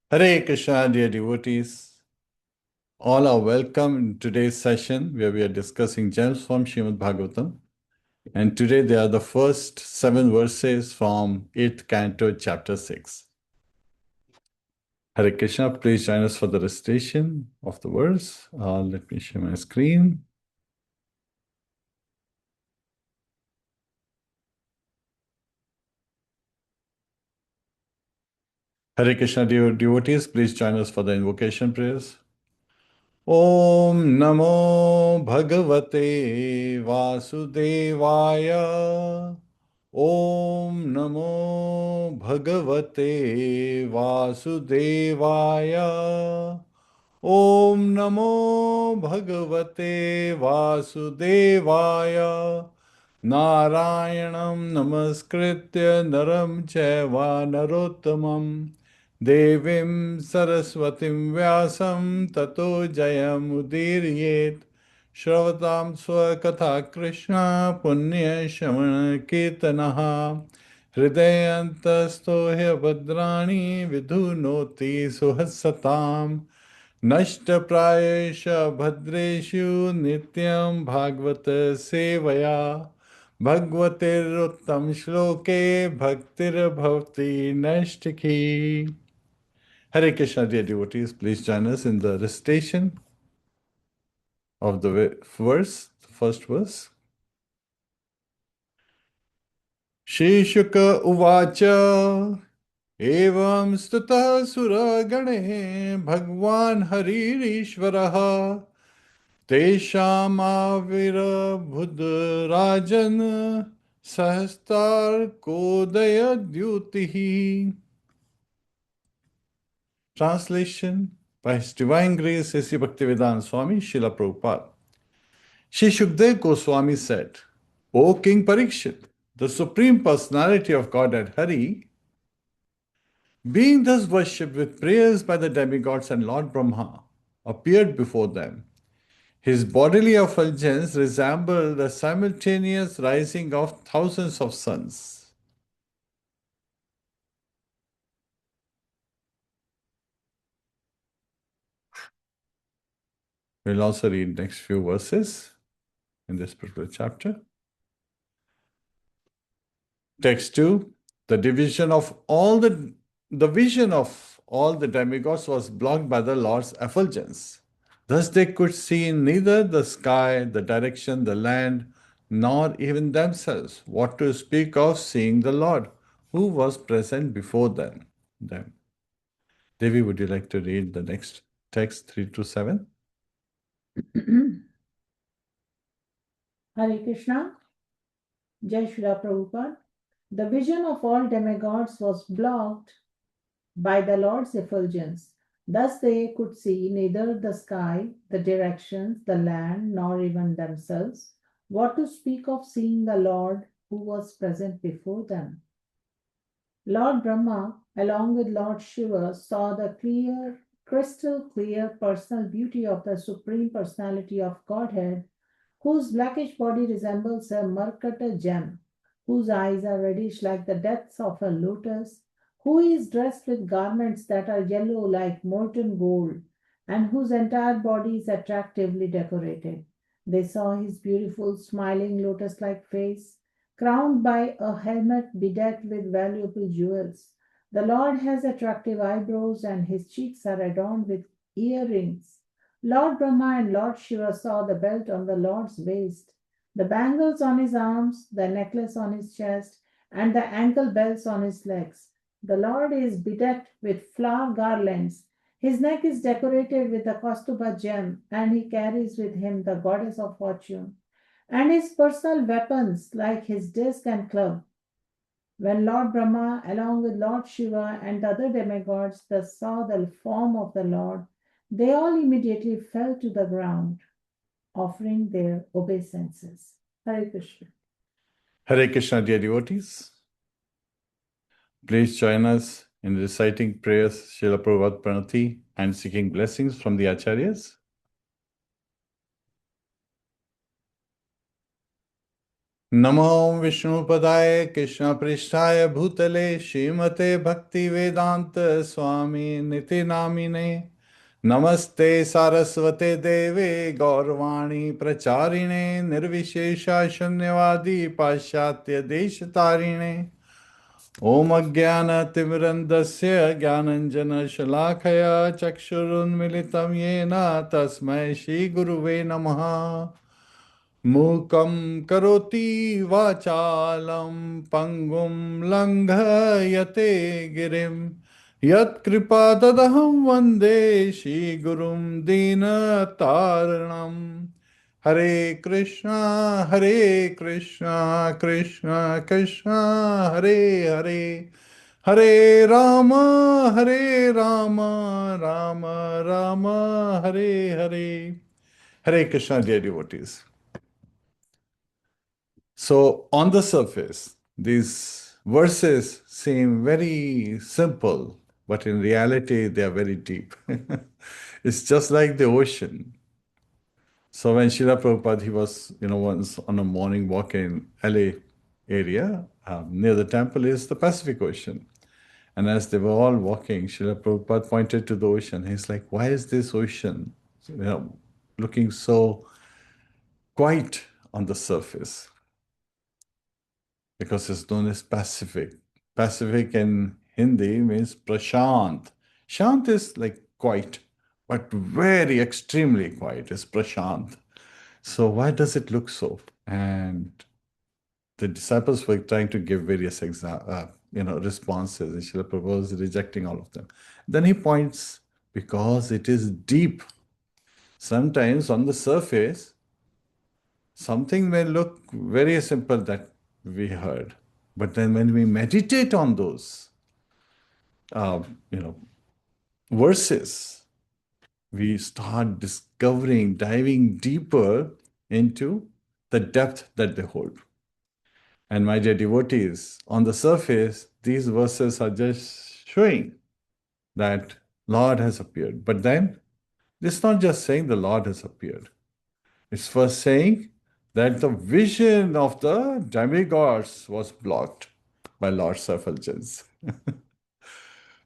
Hare Krishna, dear devotees. All are welcome in today's session where we are discussing gems from Srimadbhagavatam. And today they are the first 7 verses from 8th canto, chapter 6. Hare Krishna, please join us for the recitation of the verse. Let me share my screen. Hare Krishna, dear devotees, please join us for the invocation prayers. Om Namo Bhagavate Vasudevaya. Om Namo Bhagavate Vasudevaya. Om Namo Bhagavate Vasudevaya. Narayanam Namaskritya Naram Chaiva Narottamam Devim Saraswatim Vyasam Tato Jayam Udiriyet Shravatam Swakatha Krishna Punya Shamana Kirtanaha Hridayantasto Bhadrani Vidhunoti Suhasatam Nashtaprayesha Bhadreshu Nityam Bhagavata Sevaya Bhagavatir Shloke Bhaktir Bhavati Nashtaki. Hare Krishna, dear devotees, please join us in the recitation of the verse, the first verse. Shri Shuka Uvacha Evam Stutah Suragane Bhagwan Haririshvaraha Teshamavira Buddharajan Sahastar Kodaya Dyutihi. Translation by His Divine Grace A.C. Bhaktivedanta Swami Srila Prabhupada. Shri Shukdev Goswami said, O King Parikshit, the Supreme Personality of Godhead Hari, being thus worshipped with prayers by the demigods and Lord Brahma, appeared before them. His bodily effulgence resembled the simultaneous rising of thousands of suns. We'll also read next few verses in this particular chapter. Text 2, the vision of all the demigods was blocked by the Lord's effulgence. Thus they could see neither the sky, the direction, the land, nor even themselves. What to speak of seeing the Lord, who was present before them. Devi, would you like to read the next text 3 to 7? Hare Krishna, Jai Srila Prabhupada. The vision of all demigods was blocked by the Lord's effulgence. Thus they could see neither the sky, the directions, the land, nor even themselves. What to speak of seeing the Lord who was present before them? Lord Brahma, along with Lord Shiva, saw the crystal clear personal beauty of the Supreme Personality of Godhead, whose blackish body resembles a Markata gem, whose eyes are reddish like the depths of a lotus, who is dressed with garments that are yellow like molten gold, and whose entire body is attractively decorated. They saw his beautiful, smiling, lotus like face, crowned by a helmet bedecked with valuable jewels. The Lord has attractive eyebrows, and his cheeks are adorned with earrings. Lord Brahma and Lord Shiva saw the belt on the Lord's waist, the bangles on his arms, the necklace on his chest, and the ankle belts on his legs. The Lord is bedecked with flower garlands. His neck is decorated with the Kaustubha gem, and he carries with him the goddess of fortune, and his personal weapons like his disc and club. When Lord Brahma, along with Lord Shiva and the other demigods, thus saw the form of the Lord, they all immediately fell to the ground, offering their obeisances. Hare Krishna. Hare Krishna, dear devotees. Please join us in reciting prayers, Srila Prabhupada Pranati, and seeking blessings from the Acharyas. Namo Vishnupadaya Krishna Prishtaya Bhutale Srimate Bhakti Vedanta Swami Niti Namine Namaste Saraswate Deve Gaurvani Pracharine Nirvishesha Shunyavadi Pashatya Deshatarine Om Ajnana Timirandasya Gyananjana Shalakaya Chakshurun Militam Yena Tasmai Shri Guruve Namaha Mukam karoti vachalam pangum langhayate girim yat kripa tadaham vande shi gurum dina taranam Hare Krishna Krishna Krishna Hare Hare Hare Rama Rama Rama Hare Hare Hare Krishna, dear devotees. So, on the surface, these verses seem very simple, but in reality, they are very deep. It's just like the ocean. So, when Srila Prabhupada, he was, once on a morning walk in LA area, near the temple is the Pacific Ocean. And as they were all walking, Srila Prabhupada pointed to the ocean. He's like, why is this ocean, looking so quiet on the surface? Because it's known as Pacific. Pacific in Hindi means prashant. Shant is like quiet, but very extremely quiet is prashant. So why does it look so? And the disciples were trying to give various responses, and Srila Prabhupada was rejecting all of them. Then he points, because it is deep. Sometimes on the surface, something may look very simple that we heard, but then when we meditate on those, uh, you know, verses, we start discovering, diving deeper into the depth that they hold. And my dear devotees, on the surface, these verses are just showing that Lord has appeared. But then, it's not just saying the Lord has appeared. It's first saying that the vision of the demigods was blocked by Lord's effulgence.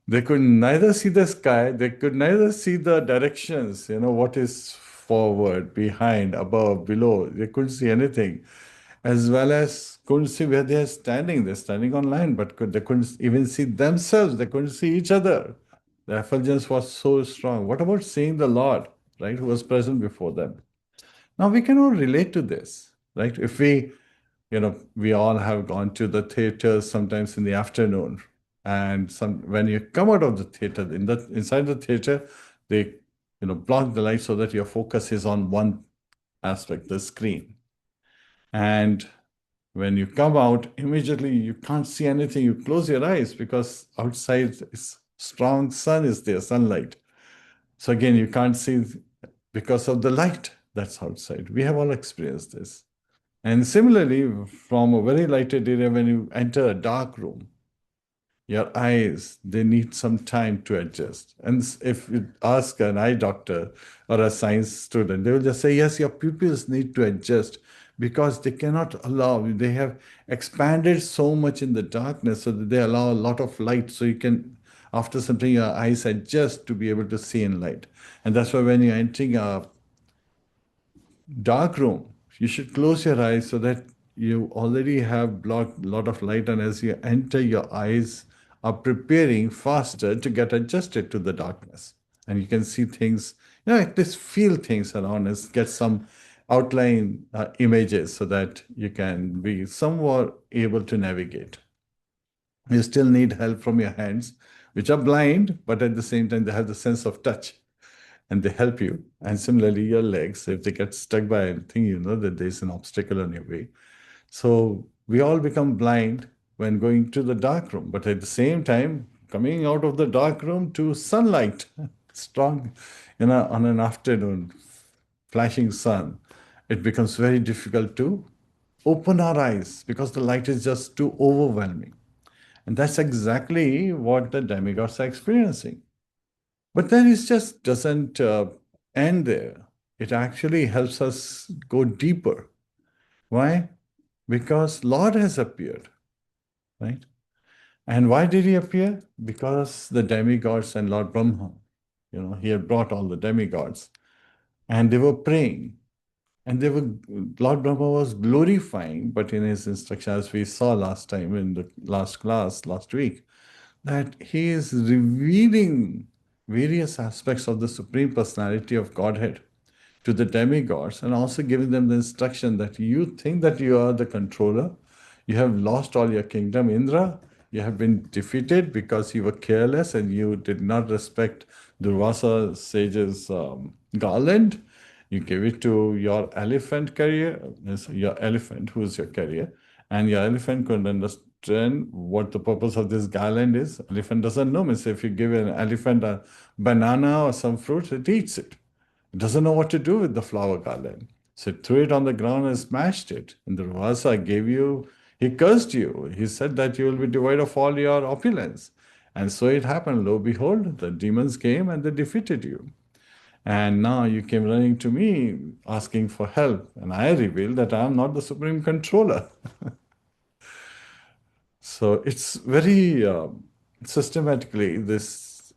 They could neither see the sky, they could neither see the directions, what is forward, behind, above, below. They couldn't see anything, as well as couldn't see where they are standing. They're standing on line, but they couldn't even see themselves. They couldn't see each other. The effulgence was so strong. What about seeing the Lord, right, who was present before them? Now we can all relate to this, right? If we all have gone to the theater sometimes in the afternoon, and when you come out of the theater, inside the theater, they block the light so that your focus is on one aspect, the screen. And when you come out, immediately you can't see anything. You close your eyes because outside is strong sun is there, sunlight. So again, you can't see because of the light that's outside. We have all experienced this. And similarly, from a very lighted area, when you enter a dark room, your eyes, they need some time to adjust. And if you ask an eye doctor or a science student, they will just say, yes, your pupils need to adjust because they cannot allow, they have expanded so much in the darkness so that they allow a lot of light. So you can, after some time, your eyes adjust to be able to see in light. And that's why when you're entering a dark room, you should close your eyes so that you already have blocked a lot of light, and as you enter, your eyes are preparing faster to get adjusted to the darkness. And you can see things, at least feel things around us, get some outline images so that you can be somewhat able to navigate. You still need help from your hands, which are blind, but at the same time, they have the sense of touch and they help you. And similarly, your legs, if they get stuck by anything, you know that there's an obstacle on your way. So we all become blind when going to the dark room, but at the same time, coming out of the dark room to sunlight, strong, on an afternoon, flashing sun, it becomes very difficult to open our eyes because the light is just too overwhelming. And that's exactly what the demigods are experiencing. But then it just doesn't end there. It actually helps us go deeper. Why? Because Lord has appeared, right? And why did he appear? Because the demigods and Lord Brahma, he had brought all the demigods, and they were praying. And Lord Brahma was glorifying, but in his instruction, as we saw last time in the last class, last week, that he is revealing various aspects of the Supreme Personality of Godhead to the demigods and also giving them the instruction that you think that you are the controller. You have lost all your kingdom, Indra. You have been defeated because you were careless and you did not respect Durvasa sage's garland. You gave it to your elephant carrier, your elephant, who is your carrier, and your elephant couldn't understand what the purpose of this garland is. Elephant doesn't know. Means if you give an elephant a banana or some fruit, it eats it. It doesn't know what to do with the flower garland. So it threw it on the ground and smashed it. And the Vasa he cursed you. He said that you will be devoid of all your opulence. And so it happened. Lo, behold, the demons came and they defeated you. And now you came running to me asking for help. And I revealed that I am not the supreme controller. So it's very systematically, this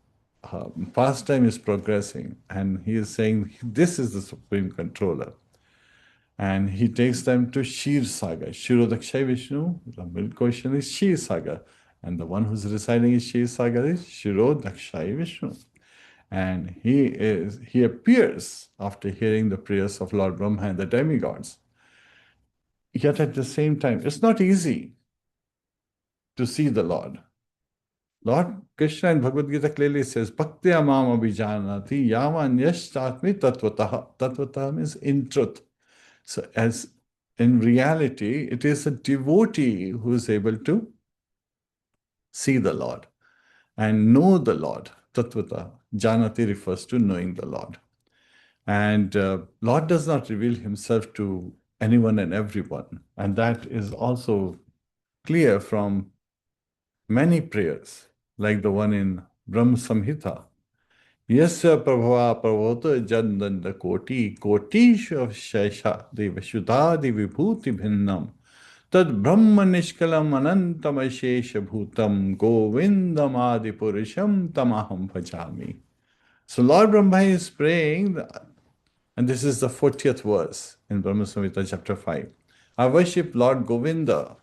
pastime is progressing. And he is saying, this is the supreme controller. And he takes them to Shir Saga. Shirodakshay Vishnu, the middle question is Shir Saga. And the one who's residing in Shir Saga is Shirodakshay Vishnu. And he appears after hearing the prayers of Lord Brahma and the demigods. Yet at the same time, it's not easy to see the Lord. Lord Krishna in Bhagavad Gita clearly says, Bhaktya mam abhijanati yaman yashtatmi tattvataha. Tattvataha means in truth. So as in reality, it is a devotee who is able to see the Lord and know the Lord. Tattvata. Janati refers to knowing the Lord. And Lord does not reveal himself to anyone and everyone. And that is also clear from many prayers, like the one in Brahma Samhita. Yasya prabhava prabhota jandanda koti kotisha shesha devashudadi vibhuti bhinnam tad brahma nishkalam anantam ashesha bhutam govindam adi purusham tamaham bhajami. So Lord Brahma is praying, and this is the 40th verse in Brahma Samhita chapter 5. I worship Lord Govinda,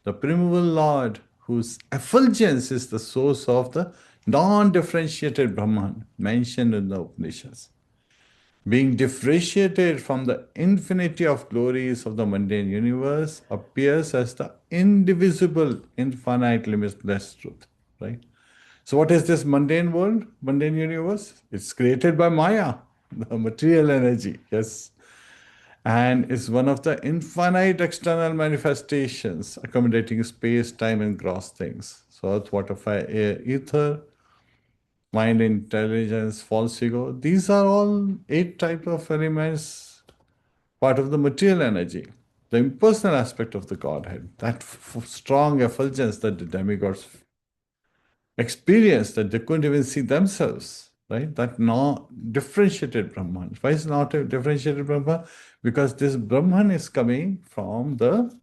the primeval Lord, whose effulgence is the source of the non-differentiated Brahman mentioned in the Upanishads. Being differentiated from the infinity of glories of the mundane universe, appears as the indivisible, infinite, limitless truth. Right? So what is this mundane world, mundane universe? It's created by Maya, the material energy, yes. And it's one of the infinite external manifestations accommodating space, time, and gross things. So earth, water, fire, air, ether, mind, intelligence, false ego. These are all 8 types of elements, part of the material energy, the impersonal aspect of the Godhead, that strong effulgence that the demigods experience that they couldn't even see themselves, right? That not differentiated Brahman. Why is not a differentiated Brahman? Because this Brahman is coming from the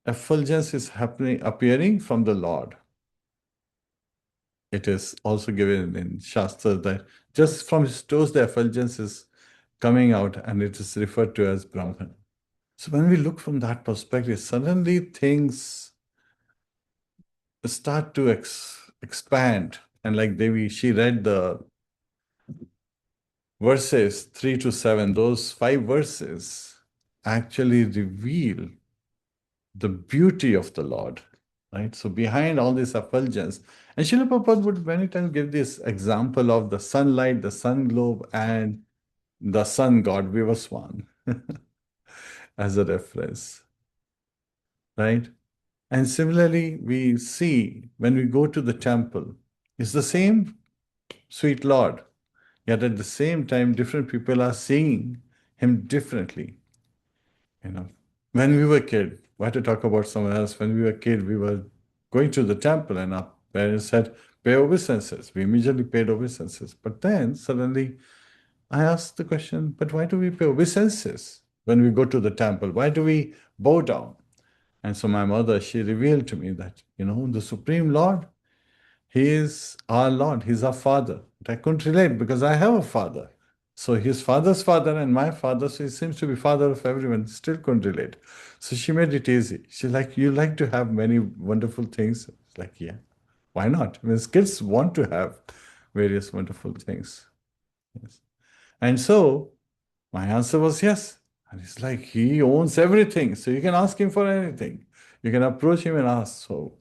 effulgence is appearing from the Lord. It is also given in Shastra that just from his toes the effulgence is coming out and it is referred to as Brahman. So when we look from that perspective, suddenly things start to expand. And like Devi, she read the verses 3 to 7, those 5 verses actually reveal the beauty of the Lord, right? So behind all this effulgence, and Srila Prabhupada would many times give this example of the sunlight, the sun globe, and the sun god Vivaswan as a reference, right? And similarly, we see when we go to the temple, it's the same sweet Lord. Yet at the same time, different people are seeing him differently. When we were kid, why to talk about someone else? When we were kid, we were going to the temple and our parents said, pay obeisances. We immediately paid obeisances. But then suddenly I asked the question, but why do we pay obeisances? when we go to the temple? Why do we bow down? And so my mother, she revealed to me that, the Supreme Lord, He is our Lord, He's our Father. But I couldn't relate because I have a father. So his father's father and my father, so he seems to be father of everyone, still couldn't relate. So she made it easy. She's like, you like to have many wonderful things? It's like, yeah, why not? I mean, kids want to have various wonderful things. Yes. And so my answer was yes. And it's like he owns everything. So you can ask him for anything. You can approach him and ask. So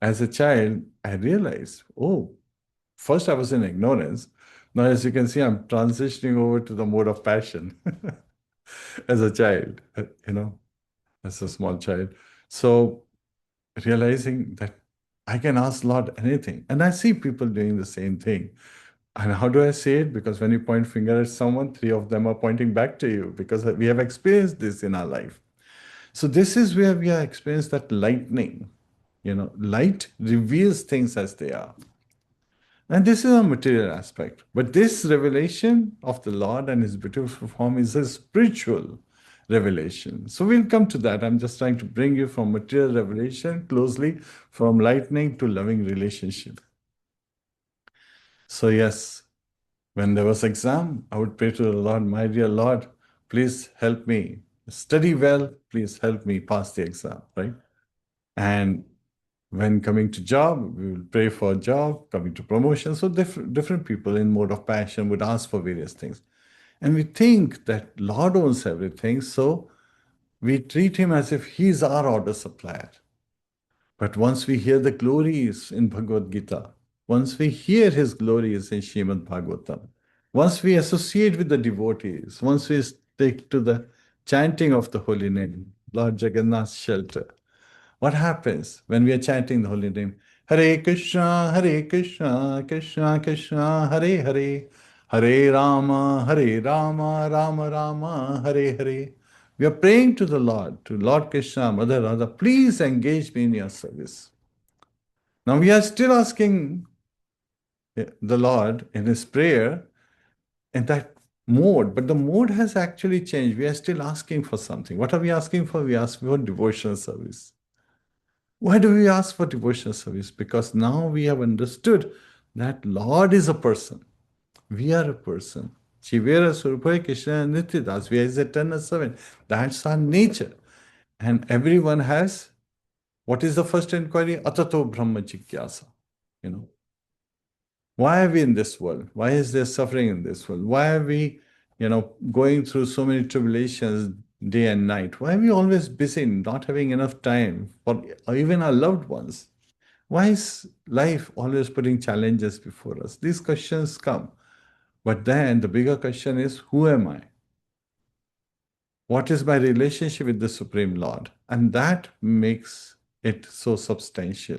as a child, I realized, first I was in ignorance. Now, as you can see, I'm transitioning over to the mode of passion as a child, as a small child. So realizing that I can ask Lord anything. And I see people doing the same thing. And how do I say it? Because when you point finger at someone, three of them are pointing back to you because we have experienced this in our life. So this is where we have experienced that lightning. Light reveals things as they are. And this is a material aspect. But this revelation of the Lord and His beautiful form is a spiritual revelation. So we'll come to that. I'm just trying to bring you from material revelation closely, from lightning to loving relationship. So yes, when there was exam, I would pray to the Lord, my dear Lord, please help me study well. Please help me pass the exam, right? And when coming to job, we will pray for a job, coming to promotion. So different people in mode of passion would ask for various things. And we think that Lord owns everything, so we treat him as if he's our order supplier. But once we hear the glories in Bhagavad Gita, once we hear his glories in Srimadbhagavatam, once we associate with the devotees, once we stick to the chanting of the holy name, Lord Jagannath's shelter, what happens when we are chanting the holy name? Hare Krishna, Krishna Krishna, Hare Hare, Hare Rama, Rama Rama, Hare Hare. We are praying to the Lord, to Lord Krishna, Mother Radha, please engage me in your service. Now we are still asking the Lord in his prayer in that mode, but the mode has actually changed. We are still asking for something. What are we asking for? We ask for devotional service. Why do we ask for devotional service? Because now we have understood that Lord is a person. We are a person. Chivera Surupaya Krishna Nityadas. We are his eternal servant. That's our nature. And everyone has, what is the first inquiry? Atato Brahma Jigyasa. Why are we in this world? Why is there suffering in this world? Why are we, going through so many tribulations day and night? Why are we always busy, not having enough time for even our loved ones? Why is life always putting challenges before us? These questions come. But then the bigger question is, who am I? What is my relationship with the Supreme Lord? And that makes it so substantial.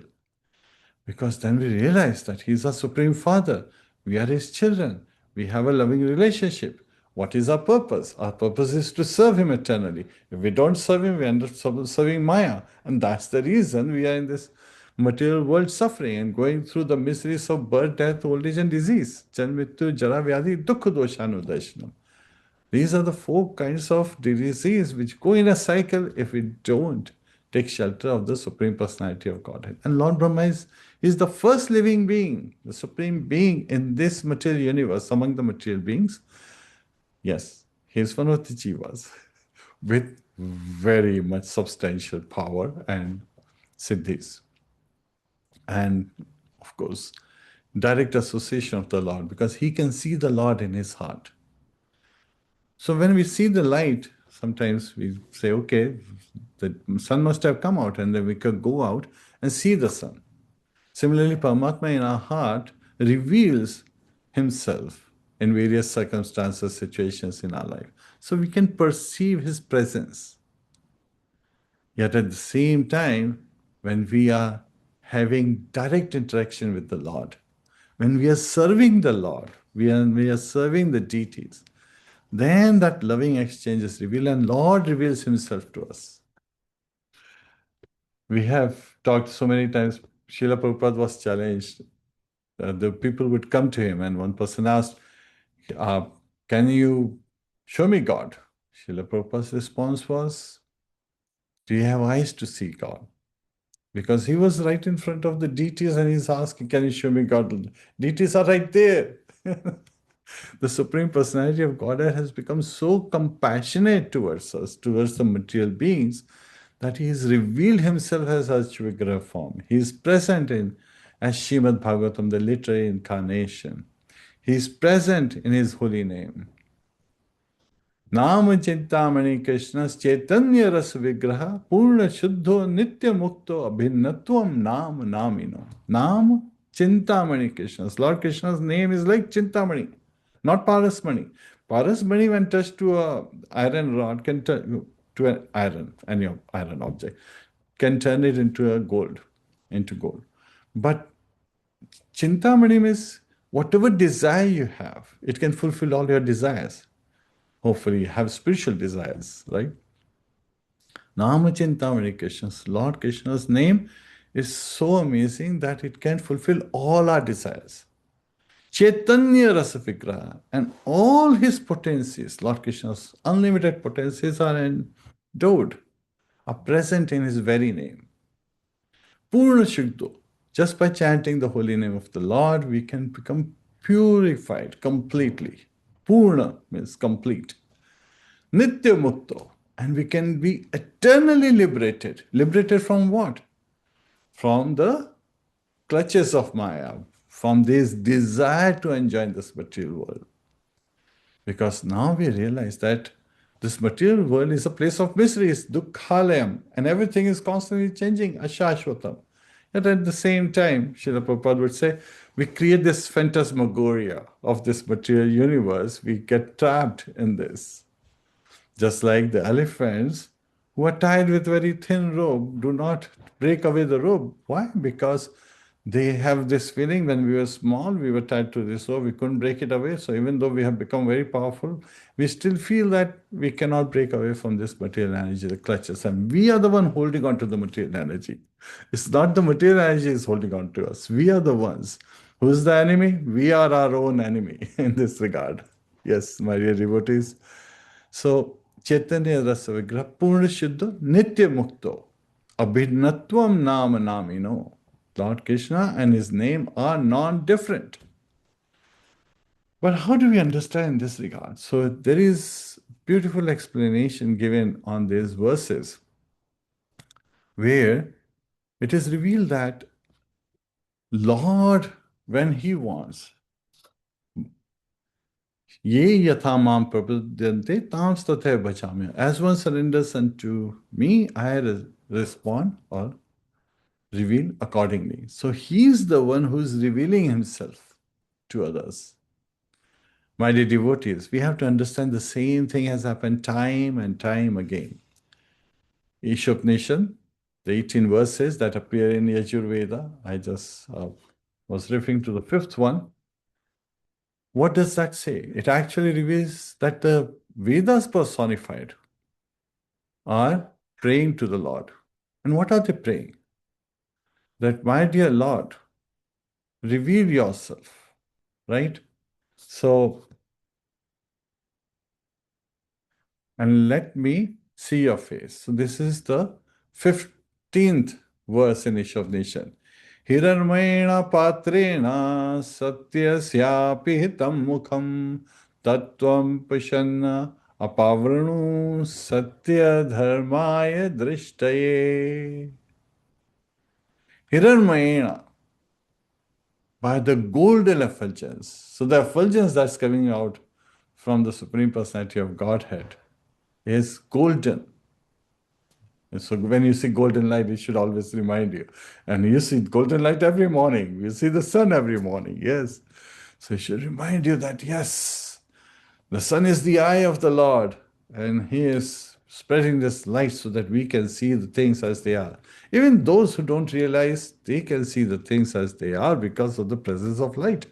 Because then we realize that He's our Supreme Father. We are His children. We have a loving relationship. What is our purpose? Our purpose is to serve Him eternally. If we don't serve Him, we end up serving Maya. And that's the reason we are in this material world suffering and going through the miseries of birth, death, old age, and disease. Janmittu, Jara, Vyadhi, Dukkha, Doshanudashanam. These are the four kinds of disease which go in a cycle if we don't take shelter of the Supreme Personality of Godhead. And Lord Brahma is the first living being, the Supreme Being in this material universe, among the material beings. Yes, he is one of the Jivas with very much substantial power and siddhis. And of course, direct association of the Lord, because he can see the Lord in his heart. So when we see the light, sometimes we say, okay, the sun must have come out, and then we could go out and see the sun. Similarly, Paramatma in our heart reveals himself in various circumstances, situations in our life. So we can perceive his presence. Yet at the same time, when we are having direct interaction with the Lord, when we are serving the Lord, we are serving the deities, then that loving exchange is revealed and Lord reveals himself to us. We have talked so many times, Srila Prabhupada was challenged. The people would come to him and one person asked, can you show me God? Srila Prabhupada's response was, do you have eyes to see God? Because he was right in front of the deities and he's asking, can you show me God? Deities are right there. The Supreme Personality of Godhead has become so compassionate towards us, towards the material beings, that he has revealed himself as Archvigraha form. He is present in, as Srimadbhagavatam, the literary incarnation. He is present in his holy name. Nama Chintamani Krishna's Chaitanya Rasa Vigraha Purna Shuddho Nitya Mukto Abhinatvam Nam Namino. Nam Chintamani Krishna's. Lord Krishna's name is like Chintamani, not Parasmani. Parasmani, when touched to a iron rod, can turn to an iron, any iron object, can turn it into a gold, into gold. But Chintamani means whatever desire you have, it can fulfill all your desires. Hopefully you have spiritual desires, right? Nama Chintamani Krishna's, Lord Krishna's name is so amazing that it can fulfill all our desires. Chaitanya Rasa Vigraha, and all his potencies, Lord Krishna's unlimited potencies are endowed, are present in his very name. Purna Shuddho, just by chanting the holy name of the Lord, we can become purified completely. Purna means complete. Nitya Mukto, and we can be eternally liberated. Liberated from what? From the clutches of Maya, from this desire to enjoy this material world. Because now we realize that this material world is a place of miseries, dukkhalayam, and everything is constantly changing, ashashvatam. Yet at the same time, Srila Prabhupada would say, we create this phantasmagoria of this material universe, we get trapped in this. Just like the elephants who are tied with very thin rope do not break away the rope. Why? Because they have this feeling when we were small, we were tied to this rope, we couldn't break it away. So even though we have become very powerful, we still feel that we cannot break away from this material energy, the clutches. And we are the one holding on to the material energy. It's not the material energy is holding on to us. We are the ones. Who's the enemy? We are our own enemy in this regard. Yes, my dear devotees. So, Chaitanya Rasa Vigraha Purna Shuddha Nitya Mukto Abhinatvam Nama Namino. Lord Krishna and his name are non-different. But how do we understand in this regard? So there is beautiful explanation given on these verses where it is revealed that Lord, when he wants, Ye yatha mam prapadyante tam stathe bhajami. As one surrenders unto me, I respond or reveal accordingly. So he is the one who is revealing himself to others. My dear devotees, we have to understand the same thing has happened time and time again. Ishopnishan, the 18 verses that appear in Yajurveda, I just was referring to the fifth one. What does that say? It actually reveals that the Vedas personified are praying to the Lord. And what are they praying? That, my dear Lord, reveal yourself, right? So, and let me see your face. So this is the 15th verse in Ishavnishan. Hiranmayena patrena satyasyapi hitam mukham tattvam pashanna apavranu satya dharmaya drishtaye. Hiranmayena, by the golden effulgence. So the effulgence that's coming out from the Supreme Personality of Godhead is golden. And so when you see golden light, it should always remind you. And you see golden light every morning. You see the sun every morning. Yes. So it should remind you that, yes, the sun is the eye of the Lord. And he is spreading this light so that we can see the things as they are. Even those who don't realize, they can see the things as they are because of the presence of light.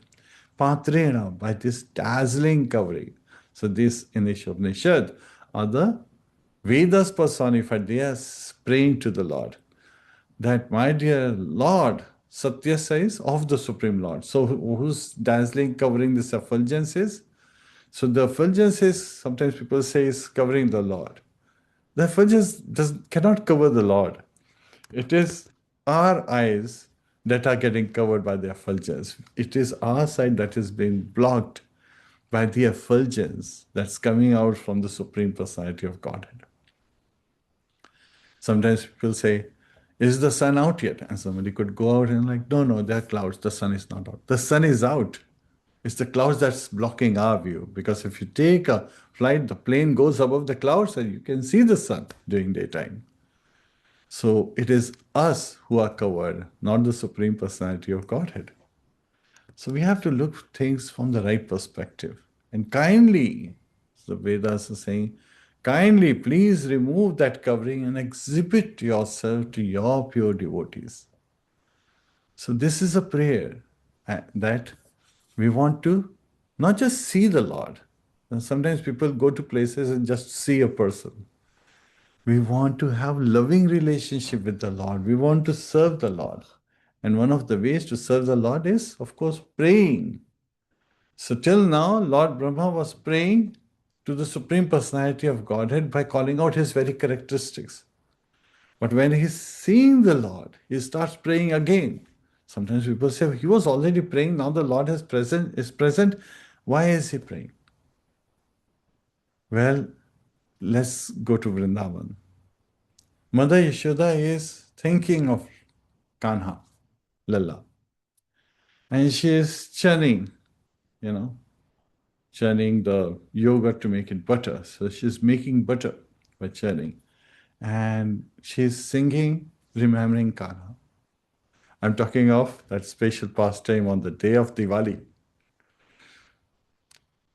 Patrena, by this dazzling covering. So these in Ishavnishad are the Vedas personified. They are praying to the Lord. That, my dear Lord, Satya says of the Supreme Lord. So who's dazzling covering this effulgence is? So the effulgence is, sometimes people say, is covering the Lord. The effulgence cannot cover the Lord. It is our eyes that are getting covered by the effulgence. It is our side that is being blocked by the effulgence that's coming out from the Supreme Personality of Godhead. Sometimes people say, is the sun out yet? And somebody could go out and like, no, there are clouds. The sun is not out. The sun is out. It's the clouds that's blocking our view. Because if you take a flight, the plane goes above the clouds and you can see the sun during daytime. So it is us who are covered, not the Supreme Personality of Godhead. So we have to look things from the right perspective. And kindly, the Vedas are saying, kindly please remove that covering and exhibit yourself to your pure devotees. So this is a prayer that we want to not just see the Lord. And sometimes people go to places and just see a person. We want to have loving relationship with the Lord. We want to serve the Lord. And one of the ways to serve the Lord is, of course, praying. So till now, Lord Brahma was praying to the Supreme Personality of Godhead by calling out his very characteristics. But when he's seeing the Lord, he starts praying again. Sometimes people say, he was already praying, now the Lord is present. Why is he praying? Well, let's go to Vrindavan. Mother Yashoda is thinking of Kanha, Lalla. And she is churning, churning the yogurt to make it butter. So she's making butter by churning. And she's singing, remembering Kanha. I'm talking of that special pastime on the day of Diwali.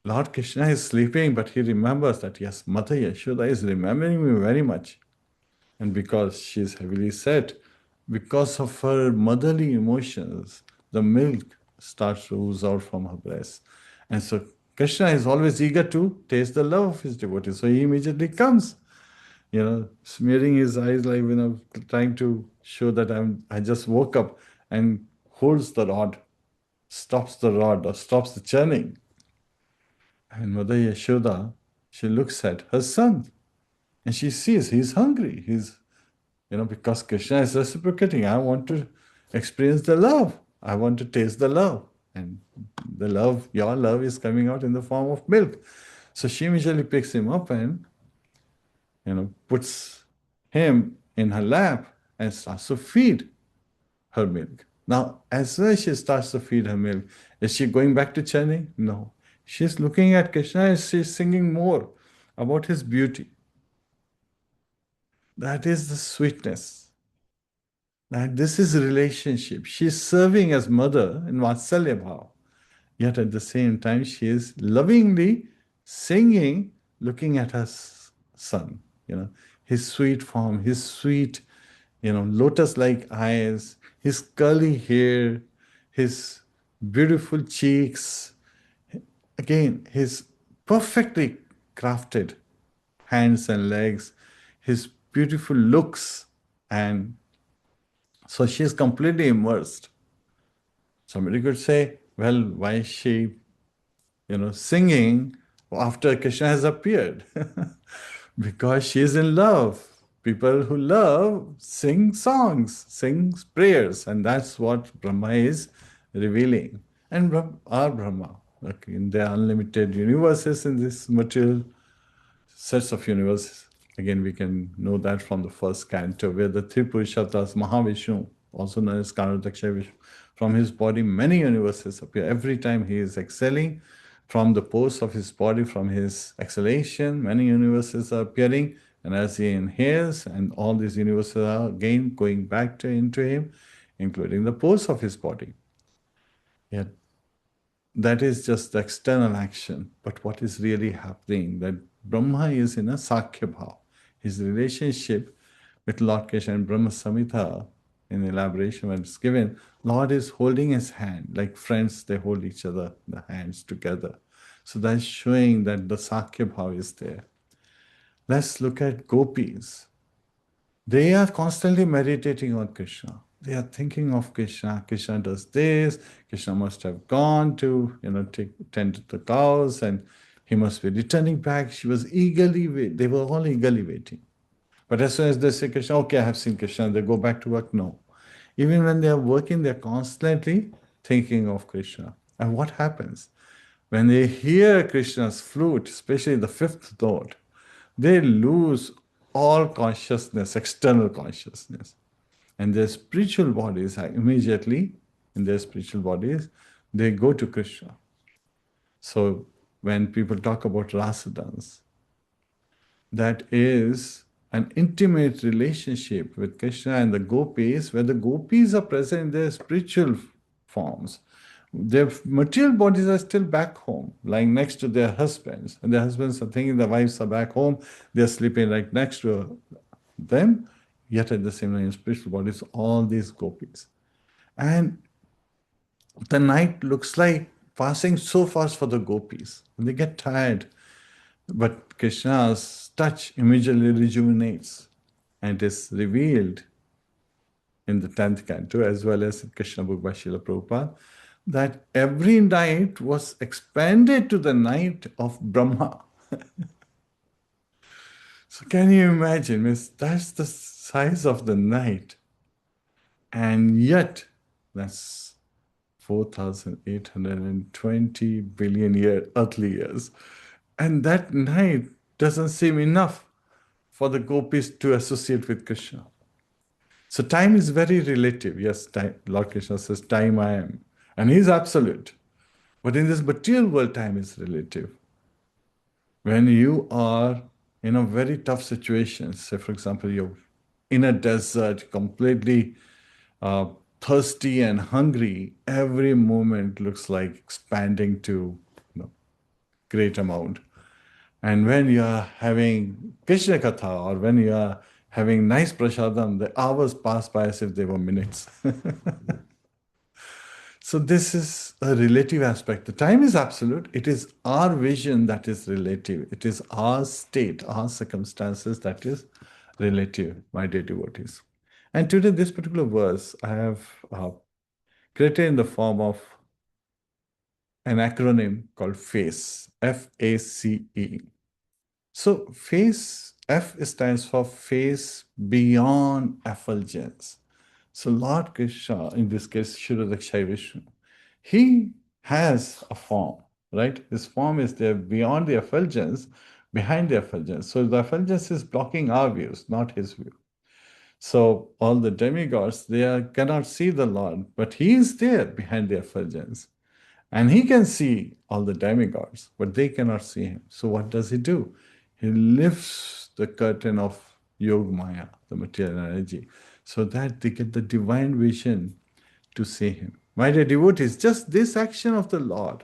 Lord Krishna is sleeping, but he remembers that, yes, Mother Yashoda is remembering me very much. And because she is heavily set, because of her motherly emotions, the milk starts to ooze out from her breast. And so Krishna is always eager to taste the love of his devotees. So he immediately comes, smearing his eyes, like, trying to show that I just woke up, and holds the rod, stops the rod or stops the churning. And Mother Yashoda, she looks at her son and she sees he's hungry. He's, because Krishna is reciprocating. I want to experience the love. I want to taste the love. And the love, your love, is coming out in the form of milk. So she immediately picks him up and, puts him in her lap and starts to feed her milk. Now, as soon as she starts to feed her milk, is she going back to chanting? No. She's looking at Krishna and she's singing more about his beauty. That is the sweetness. That this is a relationship. She's serving as mother in Vatsalya Bhav. Yet at the same time, she is lovingly singing, looking at her son. His sweet form, his sweet, lotus-like eyes, his curly hair, his beautiful cheeks. Again, his perfectly crafted hands and legs, his beautiful looks. And so she is completely immersed. Somebody could say, well, why is she, singing after Krishna has appeared? Because she is in love. People who love sing songs, sing prayers, and that's what Brahma is revealing. And our Brahma, in the unlimited universes, in this material sets of universes. Again, we can know that from the first canto, where the three Purusharthas, Mahavishnu, also known as Karadaksha Vishnu, from his body, many universes appear. Every time he is exhaling from the pores of his body, from his exhalation, many universes are appearing. And as he inhales, and all these universes are again going back into him, including the pores of his body. Yet that is just the external action. But what is really happening, that Brahma is in a Sakhya Bhav. His relationship with Lord Krishna and Brahma Samhita, in elaboration when it's given, Lord is holding his hand, like friends, they hold each other, the hands together. So that's showing that the Sakhya Bhav is there. Let's look at gopis. They are constantly meditating on Krishna. They are thinking of Krishna. Krishna does this. Krishna must have gone to, tend to the cows, and He must be returning back. They were all eagerly waiting. But as soon as they say Krishna, okay, I have seen Krishna, they go back to work. No. Even when they are working, they're constantly thinking of Krishna. And what happens? When they hear Krishna's flute, especially the fifth note, they lose all consciousness, external consciousness. And their spiritual bodies are immediately, in their spiritual bodies, they go to Krishna. So when people talk about rasa dance, that is an intimate relationship with Krishna and the gopis, where the gopis are present in their spiritual forms. Their material bodies are still back home, lying next to their husbands, and their husbands are thinking their wives are back home, they're sleeping right next to them, yet at the same time, in spiritual bodies, all these gopis. And the night looks like passing so fast for the gopis. They get tired. But Krishna's touch immediately rejuvenates, and it is revealed in the 10th canto as well as in Krishna book by Srila Prabhupada that every night was expanded to the night of Brahma. So can you imagine? That's the size of the night. And yet, that's 4,820 billion earthly years. And that night doesn't seem enough for the gopis to associate with Krishna. So time is very relative. Yes, time, Lord Krishna says, time I am. And he's absolute. But in this material world, time is relative. When you are in a very tough situation, say for example, you're in a desert, completely thirsty and hungry, every moment looks like expanding to great amount. And when you are having Krsna Katha or when you are having nice prasadam, the hours pass by as if they were minutes. So this is a relative aspect. The time is absolute. It is our vision that is relative. It is our state, our circumstances that is relative, my dear devotees. And today, this particular verse I have created in the form of an acronym called FACE, F-A-C-E. So FACE, F stands for face beyond effulgence. So Lord Krishna, in this case, Shuddha Vishnu, he has a form, right? His form is there beyond the effulgence, behind the effulgence. So the effulgence is blocking our views, not his view. So all the demigods, cannot see the Lord, but he is there behind the effulgence. And he can see all the demigods, but they cannot see him. So what does he do? He lifts the curtain of Yoga Maya, the material energy, so that they get the divine vision to see him. My dear devotees, just this action of the Lord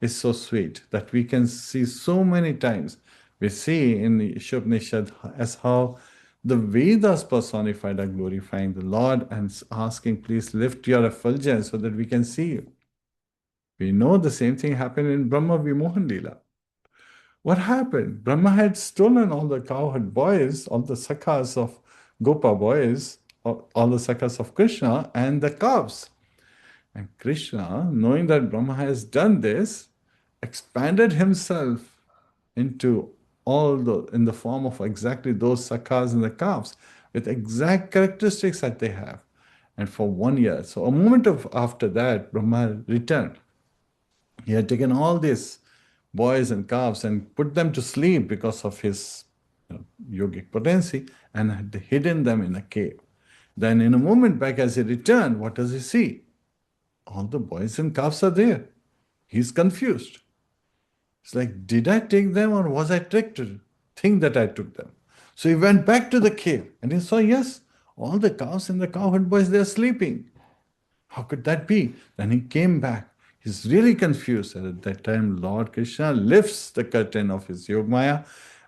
is so sweet that we can see so many times. We see in the Ishopanishad as how the Vedas personified are glorifying the Lord and asking, please lift your effulgence so that we can see you. We know the same thing happened in Brahma Vimohan Leela. What happened? Brahma had stolen all the cowherd boys, all the sakhas of Gopa boys, all the sakhas of Krishna, and the calves. And Krishna, knowing that Brahma has done this, expanded himself into in the form of exactly those sakhas and the calves, with exact characteristics that they have. And for 1 year, so a moment after that, Brahma returned. He had taken all these boys and calves and put them to sleep because of his yogic potency and had hidden them in a cave. Then in a moment back as he returned, what does he see? All the boys and calves are there. He's confused. It's like, did I take them or was I tricked to think that I took them? So he went back to the cave and he saw, yes, all the calves and the cowherd boys, they're sleeping. How could that be? Then he came back. He's really confused. And at that time, Lord Krishna lifts the curtain of his Yogamaya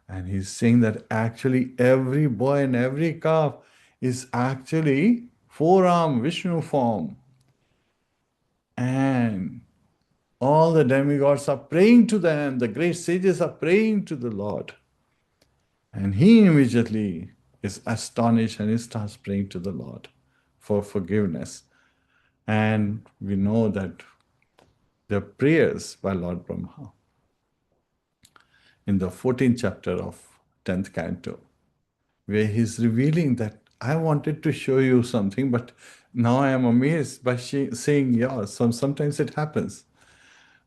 and he's saying that actually every boy and every calf is actually four-arm Vishnu form. And all the demigods are praying to them. The great sages are praying to the Lord. And he immediately is astonished and he starts praying to the Lord for forgiveness. And we know that the prayers by Lord Brahma in the 14th chapter of 10th canto, where he's revealing that I wanted to show you something, but now I am amazed by seeing yours. Sometimes it happens.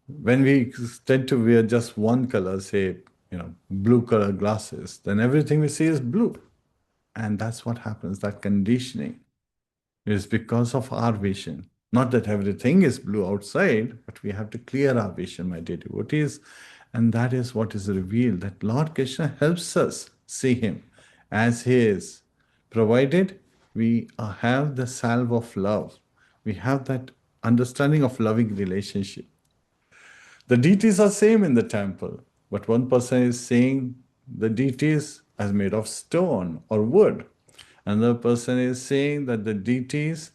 When we tend to wear just one color, say, blue color glasses, then everything we see is blue. And that's what happens, that conditioning is because of our vision. Not that everything is blue outside, but we have to clear our vision, my dear devotees. And that is what is revealed, that Lord Krishna helps us see Him as He is, provided we have the salve of love. We have that understanding of loving relationship. The deities are same in the temple, but one person is saying the deities as made of stone or wood. Another person is saying that the deities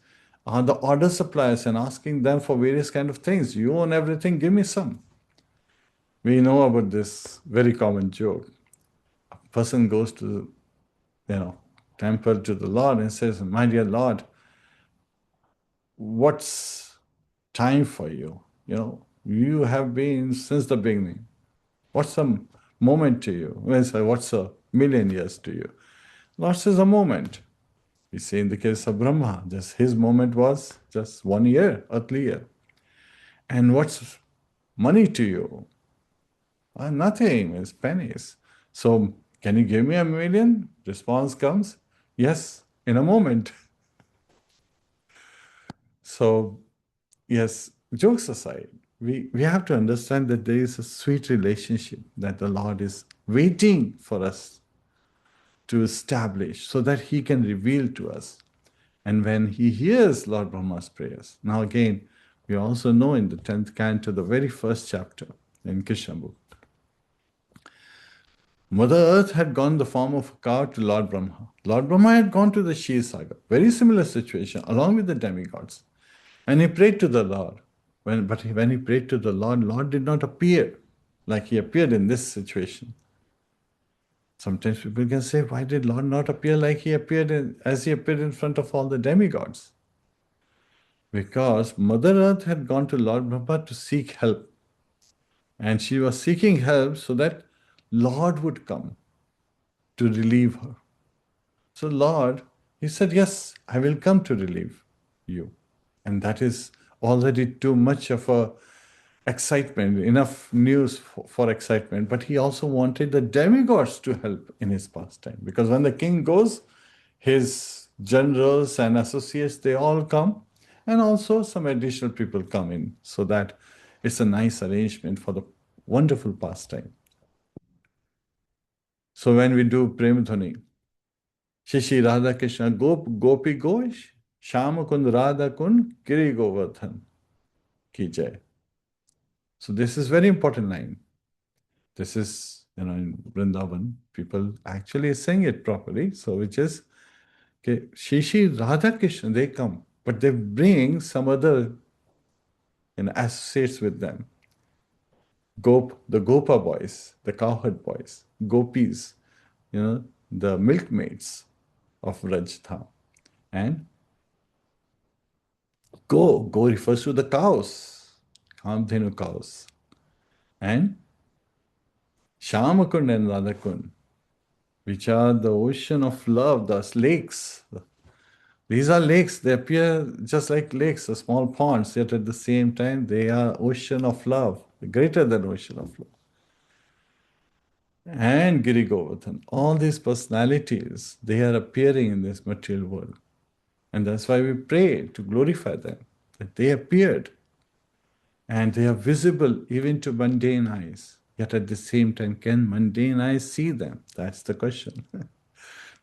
are the order suppliers and asking them for various kind of things. You own everything, give me some. We know about this very common joke. A person goes to temple to the Lord and says, my dear Lord, what's time for you? You have been since the beginning. What's a moment to you? What's a million years to you? Lord says a moment. We say in the case of Brahma, just his moment was just 1 year, earthly year. And what's money to you? Nothing, it's pennies. So can you give me a million? Response comes, yes, in a moment. So yes, jokes aside, we have to understand that there is a sweet relationship that the Lord is waiting for us to establish so that He can reveal to us. And when He hears Lord Brahma's prayers, now again, we also know in the 10th canto, the very first chapter in Krishna book, Mother Earth had gone the form of a cow to Lord Brahma. Lord Brahma had gone to the Shir Sagar, very similar situation, along with the demigods. And he prayed to the Lord. When he prayed to the Lord did not appear like He appeared in this situation. Sometimes people can say, why did Lord not appear like as He appeared in front of all the demigods? Because Mother Earth had gone to Lord Brahma to seek help. And she was seeking help so that Lord would come to relieve her. So Lord, He said, yes, I will come to relieve you. And that is already too much of a excitement, enough news for excitement. But He also wanted the demigods to help in His pastime. Because when the king goes, his generals and associates, they all come. And also some additional people come in. So that it's a nice arrangement for the wonderful pastime. So when we do Prem Dhani, Shishi Radha Krishna Gopi Gosh, Shama Kund Radha Kund Giri Govardhan Ki Jai. So this is very important line. This is, in Vrindavan, people actually sing it properly. So which is, okay, Shishi Radha Krishna, they come, but they bring some other associates with them. The Gopa boys, the cowherd boys, gopis, the milkmaids of Rajasthan. And go refers to the cows, Kamdhenu cows. And Shamakund and Radhakund, which are the ocean of love, the lakes. These are lakes, they appear just like lakes, small ponds, yet at the same time they are ocean of love, greater than ocean of love. And Giri Govardhan, all these personalities, they are appearing in this material world. And that's why we pray to glorify them, that they appeared. And they are visible even to mundane eyes. Yet at the same time, can mundane eyes see them? That's the question.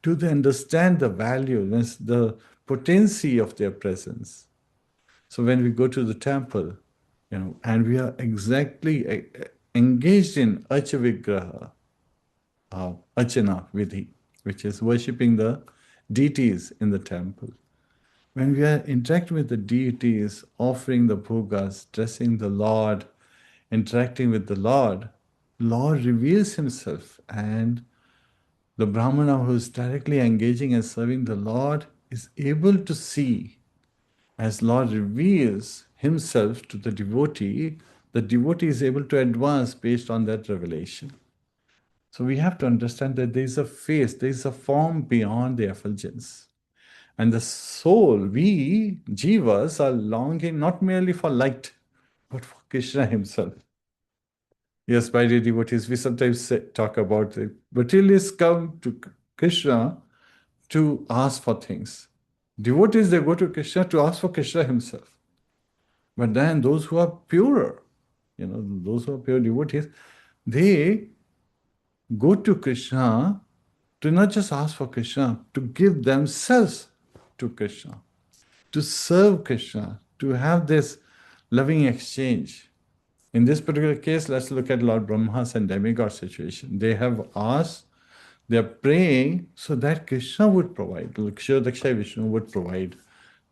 Do they understand the value, the potency of their presence? So when we go to the temple, and we are exactly engaged in Archavigraha, Archana Vidhi, which is worshipping the deities in the temple. When we are interacting with the deities, offering the bhogas, dressing the Lord, interacting with the Lord reveals Himself, and the Brahmana who is directly engaging and serving the Lord is able to see. As Lord reveals Himself to the devotee is able to advance based on that revelation. So we have to understand that there is a face, there is a form beyond the effulgence. And the soul, we, jivas, are longing not merely for light, but for Krishna himself. Yes, my dear devotees, we sometimes talk about the materialists come to Krishna to ask for things. Devotees, they go to Krishna to ask for Krishna himself. But then those who are purer, those who are pure devotees, they go to Krishna to not just ask for Krishna, to give themselves to Krishna, to serve Krishna, to have this loving exchange. In this particular case, let's look at Lord Brahma's and demigod situation. They have asked, they are praying so that Krishna would provide, Kshirodaksha Vishnu would provide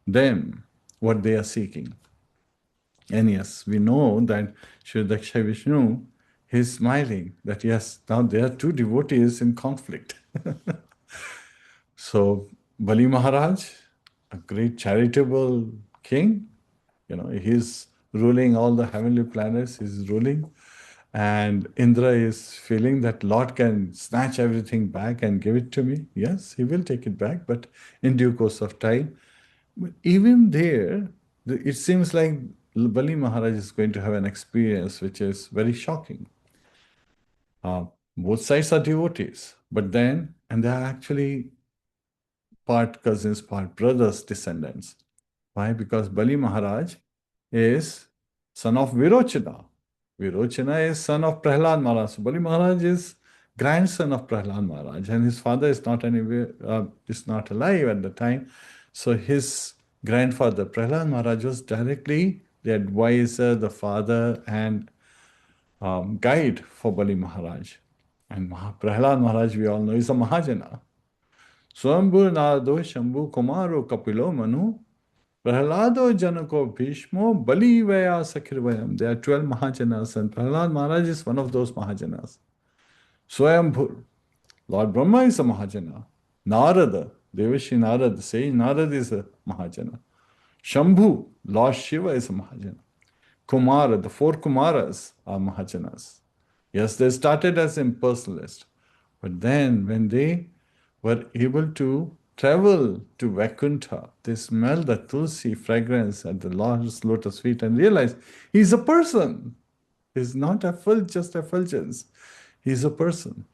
them what they are seeking. And yes, we know that Kshirodaksha Vishnu, he's smiling that yes, now there are two devotees in conflict. So Bali Maharaj, a great charitable king, he's ruling all the heavenly planets, he's ruling. And Indra is feeling that Lord can snatch everything back and give it to me. Yes, he will take it back, but in due course of time. But even there, it seems like Bali Maharaj is going to have an experience which is very shocking. Both sides are devotees, but then, and they are actually part cousins, part brothers, descendants. Why? Because Bali Maharaj is son of Virochana. Virochana is son of Prahlad Maharaj. So Bali Maharaj is grandson of Prahlad Maharaj, and his father is not alive at the time. So his grandfather Prahlad Maharaj was directly the advisor, the father, and guide for Bali Maharaj. And Prahlad Maharaj, we all know, is a Mahajana. Swambhu Nado Shambhu Kumaro Kapilo Manu Prahlado Janako Bhishmo Bali Vaya Sakhirvayam. There are 12 Mahajanas, and Prahlad Maharaj is one of those Mahajanas. Swayambhur, Lord Brahma is a Mahajana. Narada, Devashi Narada, saying Narada is a Mahajana. Shambhu, Lord Shiva is a Mahajana. Kumara, the four Kumaras are Mahajanas. Yes, they started as impersonalists, but then when they were able to travel to Vaikuntha, they smell the tulsi fragrance at the Lord's lotus feet and realize he's a person. He's not just effulgence. He's a person.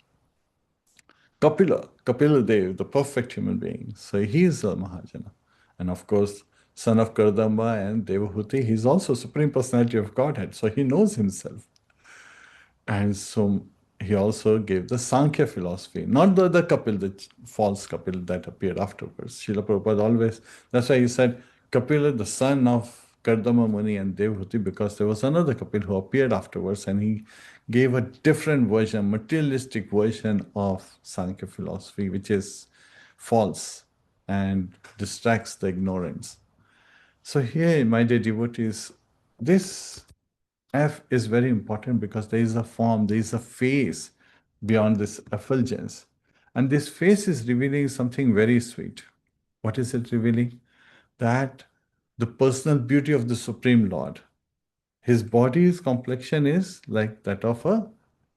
Kapila Dev, the perfect human being. So he is a Mahajana. And of course, son of Kardamba and Devahuti, he's also Supreme Personality of Godhead. So he knows himself. And so he also gave the Sankhya philosophy, not the other Kapil, the false Kapil that appeared afterwards. Srila Prabhupada always, that's why he said Kapila, the son of Kardama Muni and Devahuti, because there was another Kapil who appeared afterwards and he gave a different version, materialistic version of Sankhya philosophy, which is false and distracts the ignorance. So here, my dear devotees, this F is very important because there is a form, there is a face beyond this effulgence. And this face is revealing something very sweet. What is it revealing? That the personal beauty of the Supreme Lord. His body's complexion is like that of a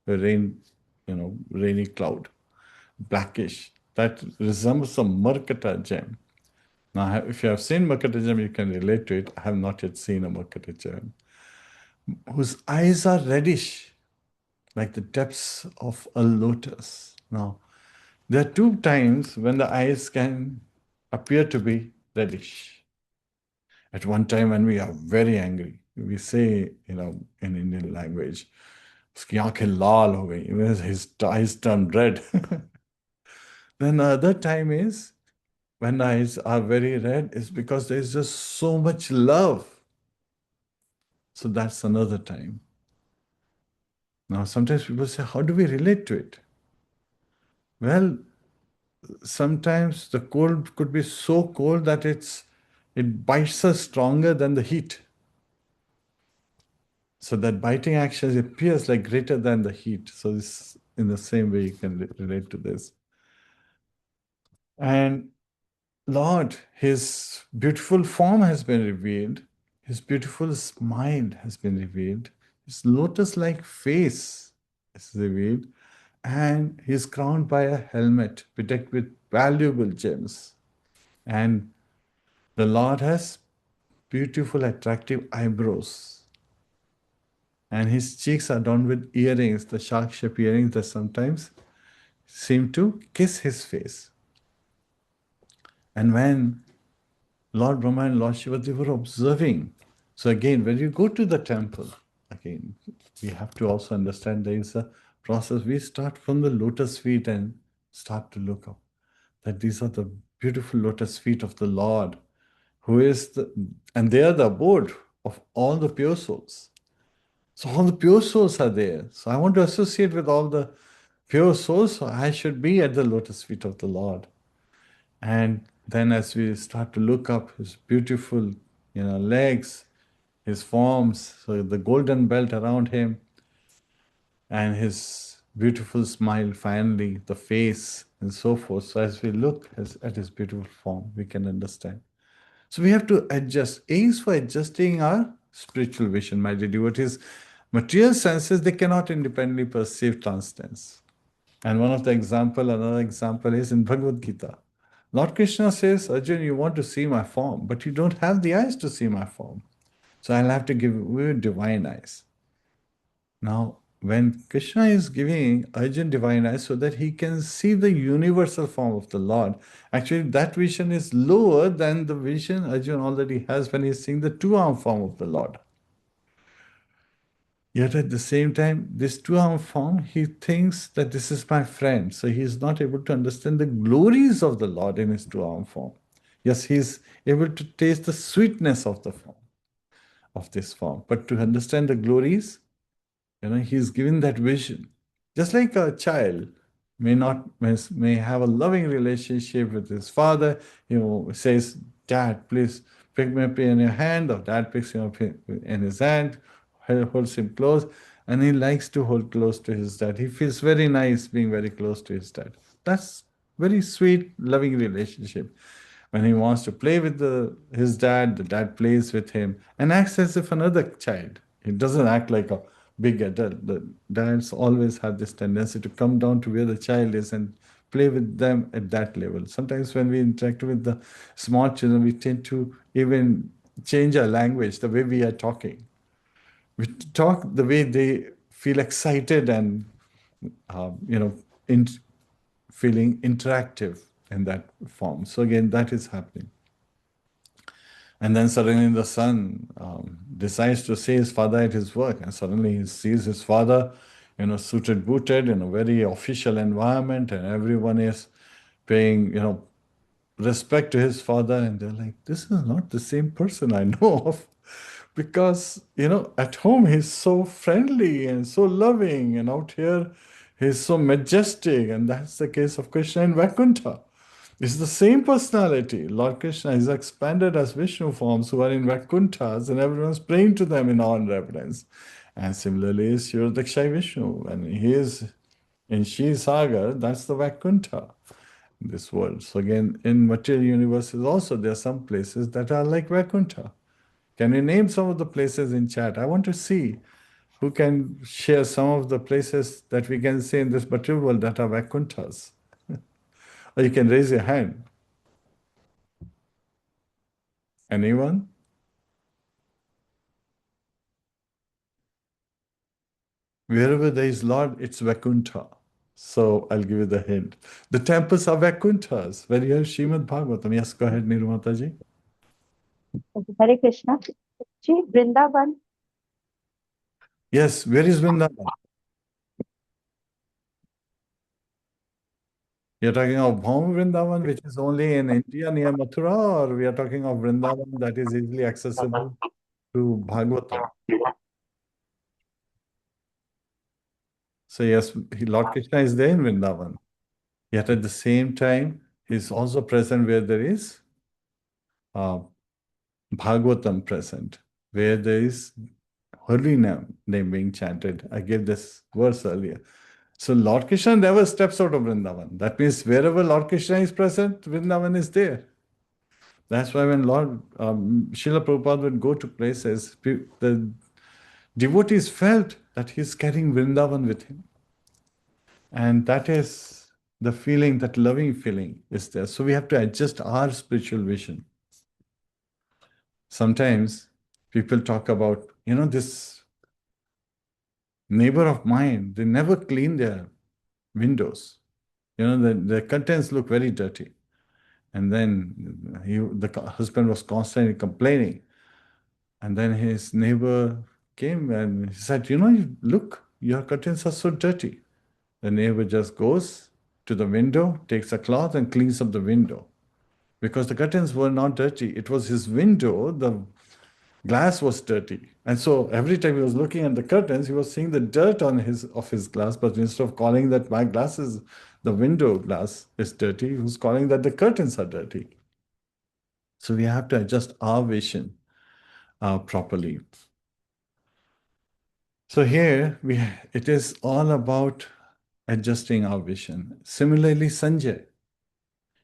rainy cloud, blackish, that resembles a Merkata gem. Now, if you have seen Merkata gem, you can relate to it. I have not yet seen a Merkata gem, whose eyes are reddish, like the depths of a lotus. Now, there are two times when the eyes can appear to be reddish. At one time when we are very angry, we say, in Indian language, "Uski aankhein laal ho gayi," his eyes turn red. Then the other time is when the eyes are very red is because there is just so much love. So that's another time. Now, sometimes people say, how do we relate to it? Well, sometimes the cold could be so cold that it bites us stronger than the heat. So that biting action appears like greater than the heat. So this, in the same way, you can relate to this. And Lord, His beautiful form has been revealed. His beautiful smile has been revealed. His lotus-like face is revealed. and he's crowned by a helmet bedecked with valuable gems. And the Lord has beautiful, attractive eyebrows. And his cheeks are adorned with earrings, the shark-shaped earrings that sometimes seem to kiss his face. And when Lord Brahma and Lord Shiva, they were observing. So again, when you go to the temple, again, we have to also understand there is a process. We start from the lotus feet and start to look up. That these are the beautiful lotus feet of the Lord, who is and they are the abode of all the pure souls. So all the pure souls are there. So I want to associate with all the pure souls. So I should be at the lotus feet of the Lord. And then as we start to look up his beautiful, legs, his forms, so the golden belt around him, and his beautiful smile, finally, the face, and so forth. So as we look at his beautiful form, we can understand. So we have to adjust. A is for adjusting our spiritual vision. My dear devotees, material senses, they cannot independently perceive transcendence. And another example is in Bhagavad Gita. Lord Krishna says, Arjun, you want to see my form, but you don't have the eyes to see my form. So I'll have to give you divine eyes. Now, when Krishna is giving Arjun divine eyes so that he can see the universal form of the Lord, actually that vision is lower than the vision Arjun already has when he's seeing the two-arm form of the Lord. Yet at the same time, this two-arm form, he thinks that this is my friend. So he is not able to understand the glories of the Lord in his two-arm form. Yes, he is able to taste the sweetness of the form, of this form. But to understand the glories, he is given that vision. Just like a child may have a loving relationship with his father, says, Dad, please pick me up in your hand, or Dad picks him up in his hand, holds him close, and he likes to hold close to his dad. He feels very nice being very close to his dad. That's very sweet, loving relationship. When he wants to play with his dad, the dad plays with him and acts as if another child. He doesn't act like a big adult. The dads always have this tendency to come down to where the child is and play with them at that level. Sometimes when we interact with the small children, we tend to even change our language, the way we are talking. We talk the way they feel excited and, in feeling interactive in that form. So again, that is happening. And then suddenly the son decides to see his father at his work, and suddenly he sees his father, suited, booted in a very official environment, and everyone is paying, respect to his father, and they're like, this is not the same person I know of. Because, at home he's so friendly and so loving, and out here he's so majestic, and that's the case of Krishna in Vaikuntha. It's the same personality. Lord Krishna is expanded as Vishnu forms who are in Vaikuntha's, and everyone's praying to them in awe and reverence. And similarly is Shuradakshai Vishnu. And he is in Shri Sagar, that's the Vaikuntha in this world. So again, in material universes also, there are some places that are like Vaikuntha. Can you name some of the places in chat? I want to see who can share some of the places that we can see in this material world that are Vaikunthas. Or you can raise your hand. Anyone? Wherever there is Lord, it's Vaikuntha. So I'll give you the hint. The temples are Vaikunthas. Where you have Srimadbhagavatam. Yes, go ahead, Nirumata ji. Okay, Hare Krishna. Ji, Vrindavan. Yes, where is Vrindavan? You're talking of Bhauma Vrindavan, which is only in India near Mathura, or we are talking of Vrindavan that is easily accessible to Bhagavatam? So yes, Lord Krishna is there in Vrindavan. Yet at the same time, he is also present where there is Bhagavatam present, where there is holy name being chanted. I gave this verse earlier. So Lord Krishna never steps out of Vrindavan. That means wherever Lord Krishna is present, Vrindavan is there. That's why when Lord Srila Prabhupada would go to places, the devotees felt that he's carrying Vrindavan with him. And that is the feeling, that loving feeling is there. So we have to adjust our spiritual vision. Sometimes people talk about, this neighbor of mine, they never clean their windows. The curtains look very dirty. And then the husband was constantly complaining. And then his neighbor came and he said, look, your curtains are so dirty. The neighbor just goes to the window, takes a cloth and cleans up the window. Because the curtains were not dirty. It was his window, the glass was dirty. And so every time he was looking at the curtains, he was seeing the dirt on his glass. But instead of calling that my glass is, the window glass is dirty, he was calling that the curtains are dirty. So we have to adjust our vision properly. So here it is all about adjusting our vision. Similarly, Sanjay,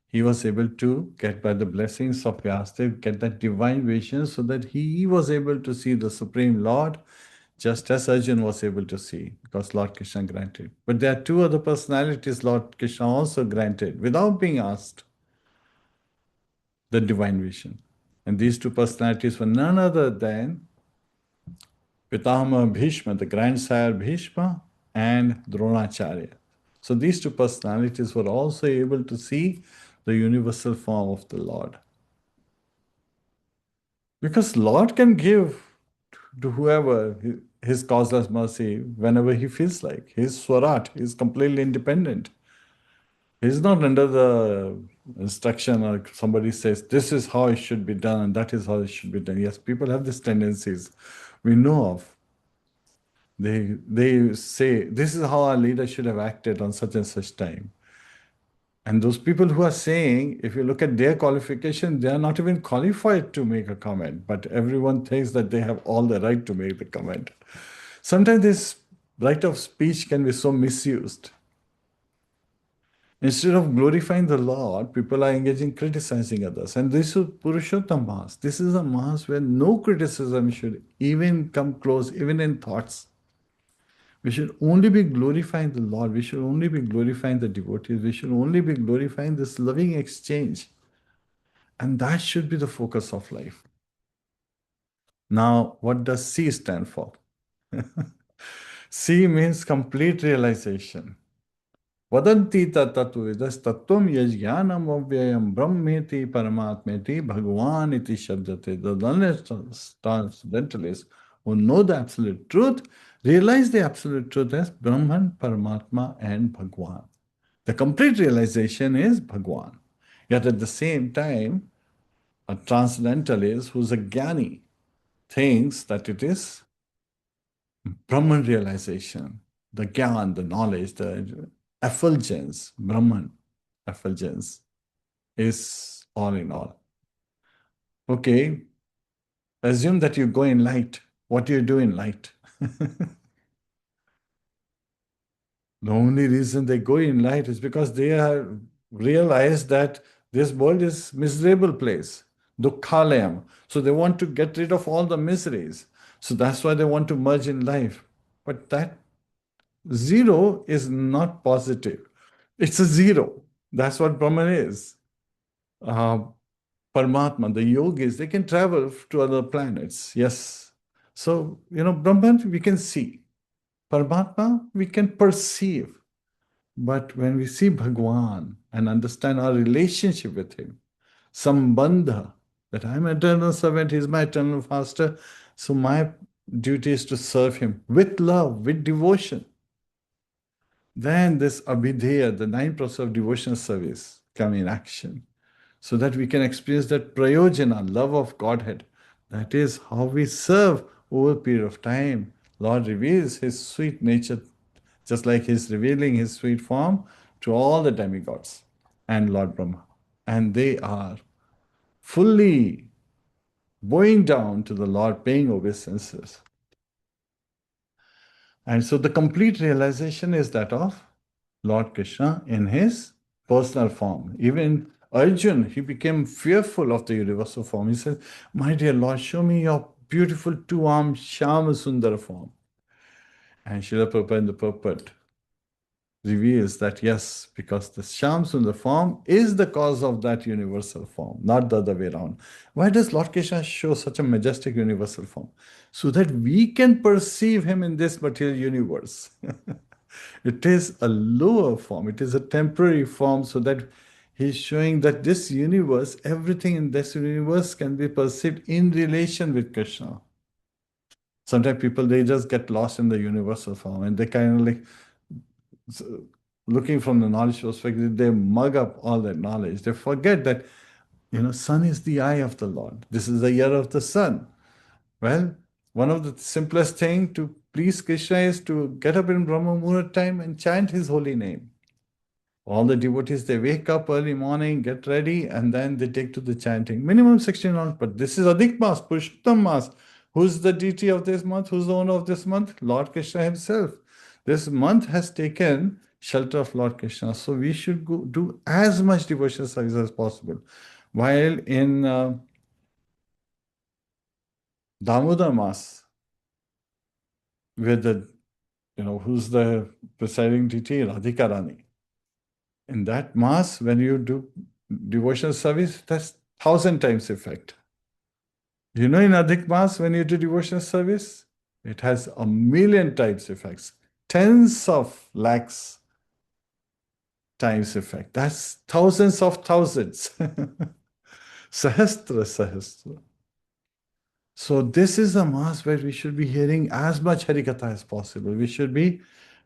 he was able to get, by the blessings of Vyasadeva, get that divine vision so that he was able to see the Supreme Lord just as Arjun was able to see, because Lord Krishna granted. But there are two other personalities Lord Krishna also granted without being asked the divine vision. And these two personalities were none other than Pitama Bhishma, the grandsire Bhishma, and Dronacharya. So these two personalities were also able to see the universal form of the Lord. Because Lord can give to whoever his causeless mercy whenever he feels like. He's Swarat, he's completely independent. He's not under the instruction or somebody says, this is how it should be done and that is how it should be done. Yes, people have these tendencies we know of. They say, this is how our leader should have acted on such and such time. And those people who are saying, if you look at their qualification, they are not even qualified to make a comment, but everyone thinks that they have all the right to make the comment. Sometimes this right of speech can be so misused. Instead of glorifying the Lord, people are engaging criticizing others. And this is Purushottam Mass. This is a Mass where no criticism should even come close, even in thoughts. We should only be glorifying the Lord. We should only be glorifying the devotees. We should only be glorifying this loving exchange. And that should be the focus of life. Now, what does C stand for? C means complete realization. Vadanti tattvavidas tattvam yajnanam avyayam brahmeti paramatmeti bhagavan iti shabdate. The learned transcendentalists who know the absolute truth realize the absolute truth as Brahman, Paramatma and Bhagwan. The complete realization is Bhagwan. Yet at the same time, a transcendentalist who's a jnani thinks that it is Brahman realization, the gyan, the knowledge, the effulgence, Brahman effulgence is all in all. Okay, assume that you go in light. What do you do in light? The only reason they go in light is because they have realized that this world is miserable place, dukkhalayam. So they want to get rid of all the miseries. So that's why they want to merge in life. But that zero is not positive. It's a zero. That's what Brahman is. Paramatma, the yogis, they can travel to other planets. Yes. So, Brahman we can see. Paramatma we can perceive. But when we see Bhagwan and understand our relationship with him, sambandha, that I'm an eternal servant, he's my eternal master, so my duty is to serve him with love, with devotion. Then this abhidheya, the 9 process of devotional service, come in action, so that we can experience that prayojana, love of Godhead. That is how we serve over a period of time. Lord reveals his sweet nature, just like he's revealing his sweet form to all the demigods and Lord Brahma. And they are fully bowing down to the Lord, paying obeisances. And so the complete realization is that of Lord Krishna in his personal form. Even Arjun, he became fearful of the universal form. He said, my dear Lord, show me your beautiful two-armed Shyama Sundara form. And Srila Prabhupada in the purport reveals that yes, because the Shyam Sundar form is the cause of that universal form, not the other way around. Why does Lord Krishna show such a majestic universal form? So that we can perceive him in this material universe. It is a lower form, it is a temporary form, so that he's showing that this universe, everything in this universe can be perceived in relation with Krishna. Sometimes people, they just get lost in the universal form and they kind of like, looking from the knowledge perspective, they mug up all that knowledge. They forget that, sun is the eye of the Lord. This is the year of the sun. Well, one of the simplest thing to please Krishna is to get up in Brahma Muhurat time and chant his holy name. All the devotees, they wake up early morning, get ready, and then they take to the chanting. Minimum 16 hours, but this is Adhik Mas, Purushottam Mas. Who's the deity of this month? Who's the owner of this month? Lord Krishna himself. This month has taken shelter of Lord Krishna. So we should do as much devotional service as possible. While in Damodar Mas, with the, who's the presiding deity? Radhika Rani. In that Mass, when you do devotional service, that's 1,000 times effect. In Adhik Mass, when you do devotional service, it has 1,000,000 times effects, tens of lakhs times effect. That's thousands of thousands. Sahastra, sahastra. So this is a Mass where we should be hearing as much Harikatha as possible. We should be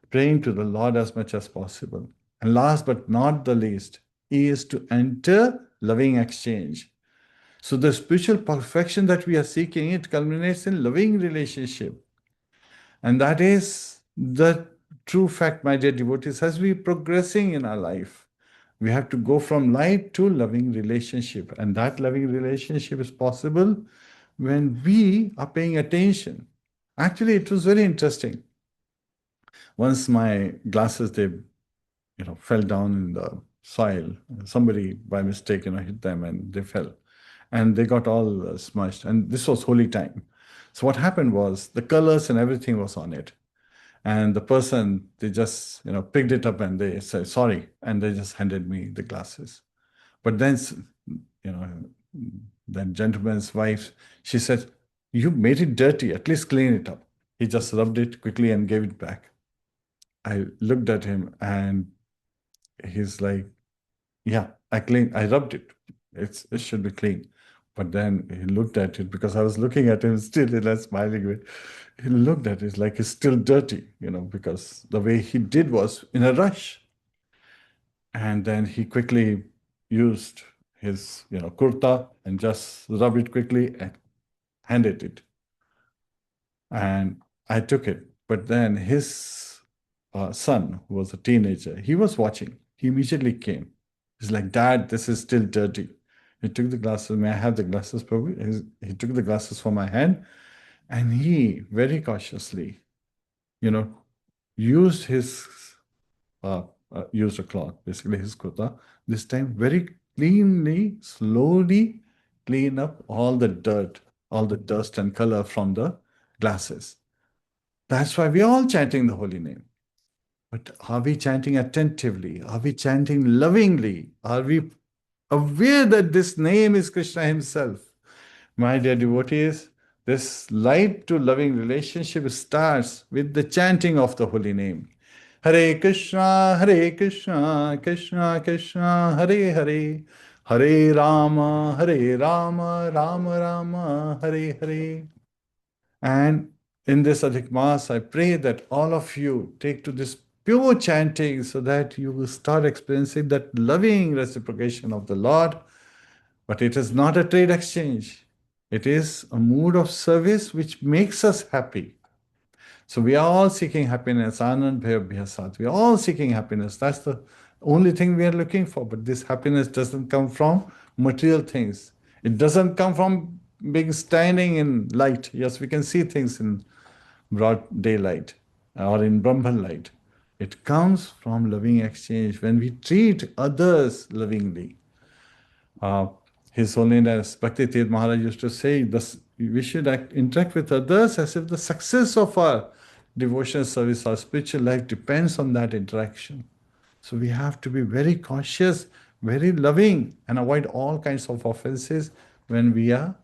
praying to the Lord as much as possible. And last but not the least is to enter loving exchange. So the spiritual perfection that we are seeking, it culminates in loving relationship. And that is the true fact, my dear devotees, as we are progressing in our life. We have to go from light to loving relationship. And that loving relationship is possible when we are paying attention. Actually, it was very interesting. Once my glasses, they fell down in the soil. Somebody by mistake, hit them and they fell. And they got all smushed. And this was holy time. So what happened was the colors and everything was on it. And the person, they just, picked it up and they said, sorry. And they just handed me the glasses. But then, that gentleman's wife, she said, you made it dirty, at least clean it up. He just rubbed it quickly and gave it back. I looked at him and he's like, yeah, I rubbed it. It should be clean. But then he looked at it because I was looking at him still in a smiling way. He looked at it like it's still dirty, because the way he did was in a rush. And then he quickly used his, kurta and just rubbed it quickly and handed it. And I took it. But then his son, who was a teenager, he was watching. He immediately came. He's like, Dad, this is still dirty. He took the glasses. May I have the glasses, Prabhu? He took the glasses from my hand and he very cautiously, used his, used a cloth, basically his kurta, this time very cleanly, slowly clean up all the dirt, all the dust and color from the glasses. That's why we're all chanting the holy name. But are we chanting attentively? Are we chanting lovingly? Are we aware that this name is Krishna himself? My dear devotees, this light to loving relationship starts with the chanting of the holy name. Hare Krishna, Krishna Krishna, Hare Hare, Hare Rama, Rama Rama, Hare Hare. And in this Adhik Maas, I pray that all of you take to this pure chanting so that you will start experiencing that loving reciprocation of the Lord. But it is not a trade exchange. It is a mood of service which makes us happy. So we are all seeking happiness. Anand bhaya bhyasat. We are all seeking happiness. That's the only thing we are looking for. But this happiness doesn't come from material things. It doesn't come from being standing in light. Yes, we can see things in broad daylight or in Brahman light. It comes from loving exchange when we treat others lovingly. His Holiness Bhakti Tirth Maharaj used to say we should interact with others as if the success of our devotional service, our spiritual life depends on that interaction. So we have to be very cautious, very loving, and avoid all kinds of offenses when we are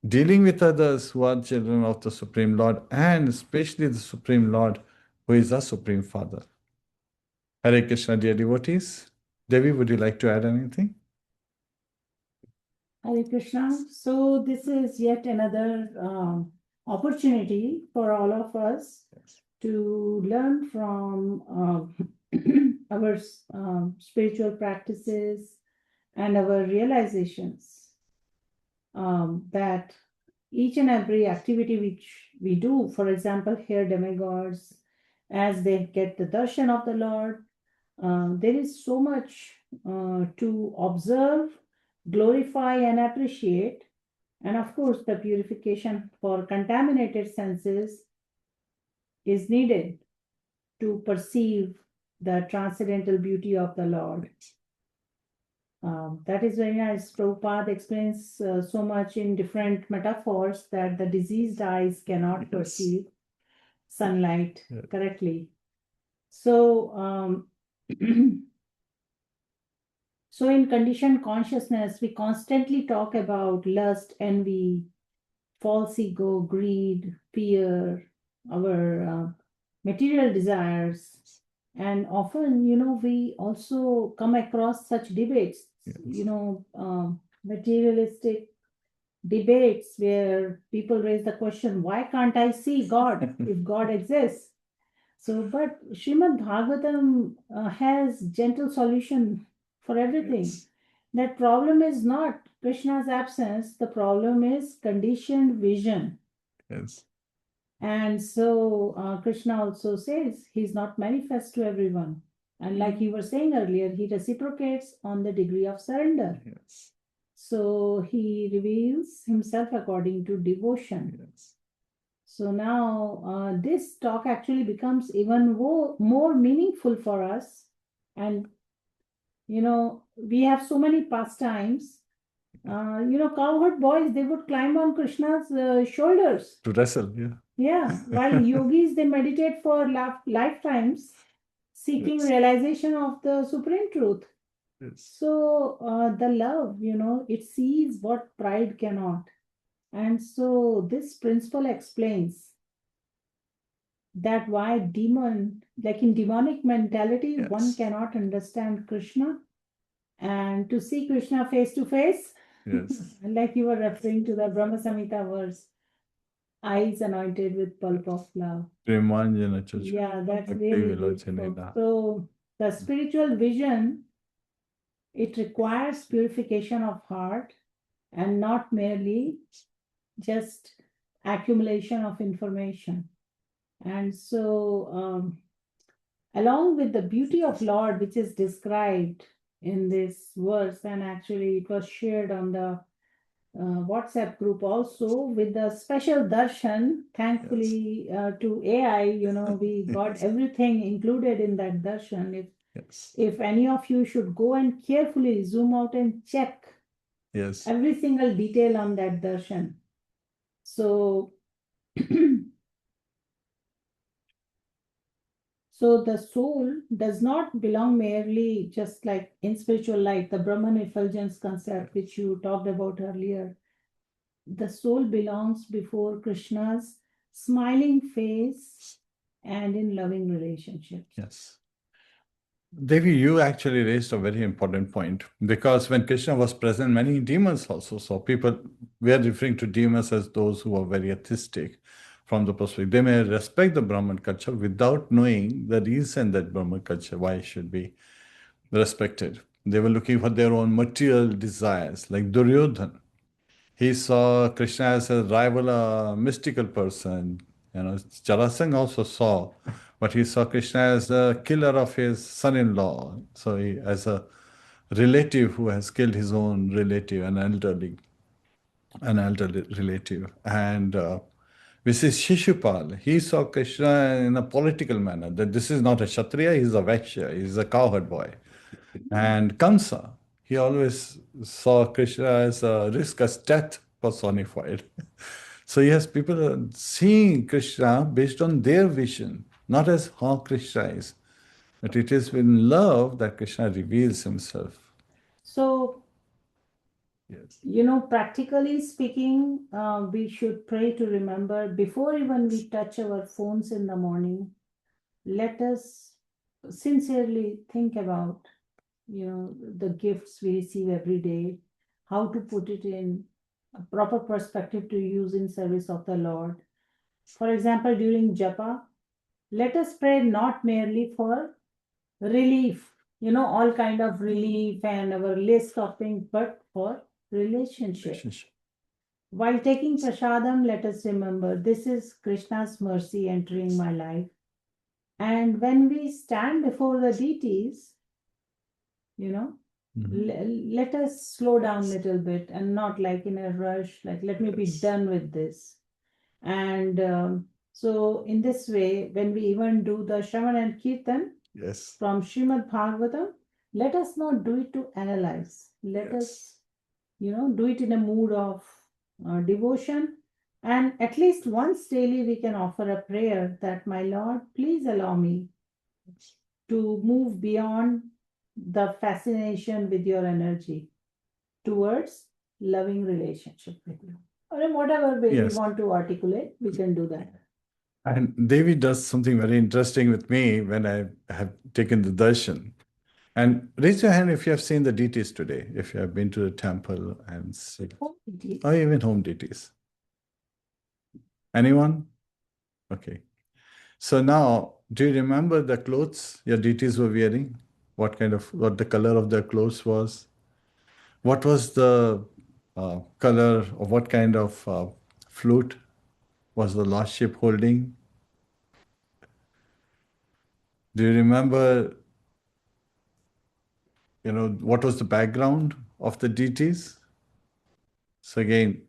dealing with others who are children of the Supreme Lord, and especially the Supreme Lord, who is our Supreme Father. Hare Krishna, dear devotees. Devi, would you like to add anything? Hare Krishna. So this is yet another opportunity for all of us to learn from our spiritual practices and our realizations that each and every activity which we do, for example, here demigods, as they get the darshan of the Lord, there is so much to observe, glorify, and appreciate. And of course, the purification for contaminated senses is needed to perceive the transcendental beauty of the Lord. That is very nice. Prabhupada explains so much in different metaphors that the diseased eyes cannot perceive sunlight correctly. So, so in conditioned consciousness, we constantly talk about lust, envy, false ego, greed, fear, our material desires. And often, we also come across such debates, materialistic debates where people raise the question, why can't I see God if God exists? So, but Srimadbhagavatam has gentle solution for everything. Yes. That problem is not Krishna's absence, the problem is conditioned vision. Yes. And so Krishna also says he's not manifest to everyone. And like you were saying earlier, he reciprocates on the degree of surrender. Yes. So he reveals himself according to devotion. Yes. So now this talk actually becomes even more meaningful for us. And, we have so many pastimes. Cowherd boys, they would climb on Krishna's shoulders. To wrestle, yeah. Yeah, while yogis, they meditate for lifetimes, seeking Yes. realization of the supreme truth. Yes. So the love, it sees what pride cannot. And so this principle explains that why like in demonic mentality, Yes. one cannot understand Krishna. And to see Krishna face to face, Yes. like you were referring to the Brahma Samhita verse, eyes anointed with pulp of love. Premanjana chachu. Yeah, that's Bhakti really vilochane beautiful. da. So the spiritual vision, it requires purification of heart and not merely just accumulation of information. And so along with the beauty of Lord, which is described in this verse, and actually it was shared on the WhatsApp group also with the special darshan, thankfully to AI, we got everything included in that darshan. Yes. If any of you should go and carefully zoom out and check Yes. every single detail on that darshan. So, so the soul does not belong merely just like in spiritual life, the Brahman effulgence concept, which you talked about earlier. The soul belongs before Krishna's smiling face and in loving relationships. Yes. Devi, you actually raised a very important point, because when Krishna was present, many demons also saw. People were referring to demons as those who are very atheistic from the perspective. They may respect the Brahman culture without knowing the reason that Brahman culture, why it should be respected. They were looking for their own material desires, like Duryodhana. He saw Krishna as a rival, a mystical person. Jarasangha also saw, but he saw Krishna as a killer of his son-in-law. So he, as a relative who has killed his own relative, an elderly relative. And this is Shishupal. He saw Krishna in a political manner, that this is not a Kshatriya, he's a Vaishya, he's a cowherd boy. And Kamsa, he always saw Krishna as a risk, as death personified. So yes, people are seeing Krishna based on their vision, not as how Krishna is. But it is in love that Krishna reveals himself. So, Yes. practically speaking, we should pray to remember before even we touch our phones in the morning, let us sincerely think about, the gifts we receive every day, how to put it in a proper perspective to use in service of the Lord. For example, during japa, let us pray not merely for relief, all kind of relief and our list of things, but for relationship. While taking prasadam, let us remember this is Krishna's mercy entering my life. And when we stand before the deities, let us slow down a little bit and not like in a rush, like let me be done with this. And so in this way, when we even do the Shravan and Kirtan Yes. from Srimadbhagavatam, let us not do it to analyze. Let us, do it in a mood of devotion. And at least once daily, we can offer a prayer that, my Lord, please allow me to move beyond the fascination with your energy towards loving relationship with you. Or in whatever way we Yes. want to articulate, we can do that. And Devi does something very interesting with me when I have taken the darshan. And raise your hand if you have seen the deities today, if you have been to the temple and seen, or even home deities. Anyone? Okay. So now, do you remember the clothes your deities were wearing? What the color of their clothes was? What was the color, or what kind of flute was the lordship holding? Do you remember, what was the background of the deities? So again,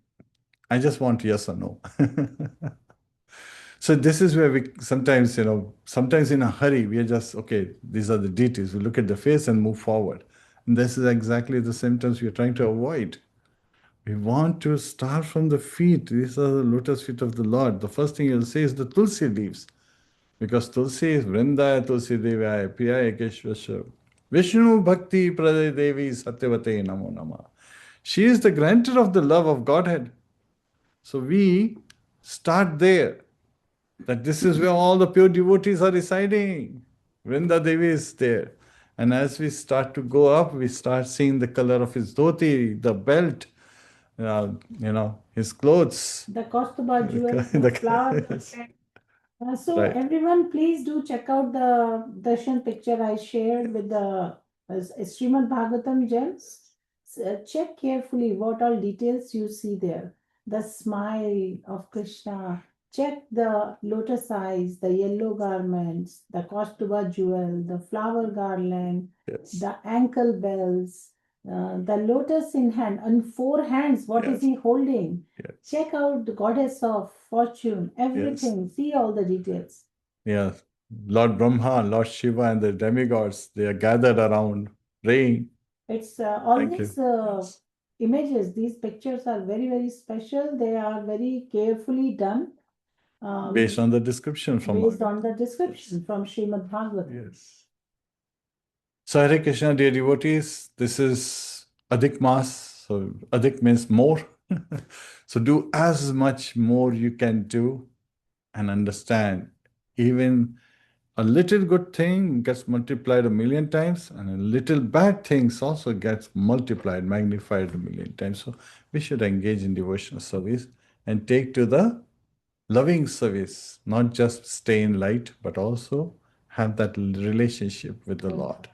I just want yes or no. So this is where we sometimes in a hurry, we are just, okay, these are the deities. We look at the face and move forward. And this is exactly the symptoms we are trying to avoid. We want to start from the feet. These are the lotus feet of the Lord. The first thing you'll say is the Tulsi leaves. Because Tulsi is Vrindaya Tulsi Devaya Piyaya Keshvasya Vishnu Bhakti Praday Devi Satyavate Namo Nama. She is the grantor of the love of Godhead. So we start there. That this is where all the pure devotees are residing. Vrinda Devi is there. And as we start to go up, we start seeing the color of his dhoti, the belt, his clothes. The Kaustubha jewel, the flower. So Right. everyone, please do check out the darshan picture I shared with the Srimad Bhagavatam gems. Check carefully what all details you see there. The smile of Krishna. Check the lotus eyes, the yellow garments, the Kaustubha jewel, the flower garland, Yes. the ankle bells, the lotus in hand, on 4 hands. What is Yes. he holding? Yes. Check out the goddess of fortune, everything. Yes. See all the details. Yeah. Lord Brahma, Lord Shiva, and the demigods, they are gathered around praying. It's all Thank these you. images, these pictures are very, very special. They are very carefully done. Based on the description from based on the description from Srimad Bhagavatam. Yes. So Hare Krishna, dear devotees, this is Adhik Mas. So Adhik means more. So do as much more you can do and understand. Even a little good thing gets multiplied 1,000,000 times, and a little bad things also gets multiplied, magnified 1,000,000 times. So we should engage in devotional service and take to the loving service, not just stay in light, but also have that relationship with the Lord.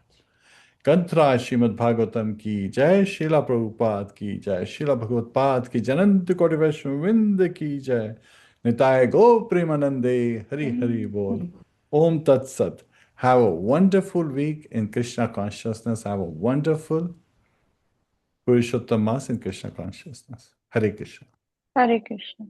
Kantra Srimad Bhagavatam ki jai, Srila Prabhupada ki jai, Srila Bhagavad ki Janant Koti Vaishnavinda ki jai, Nitai Go Premanande, Hari Hari Bol. Om Tat Sat. Have a wonderful week in Krishna consciousness. Have a wonderful Purushottam Mass in Krishna consciousness. Hare Krishna. Hare Krishna.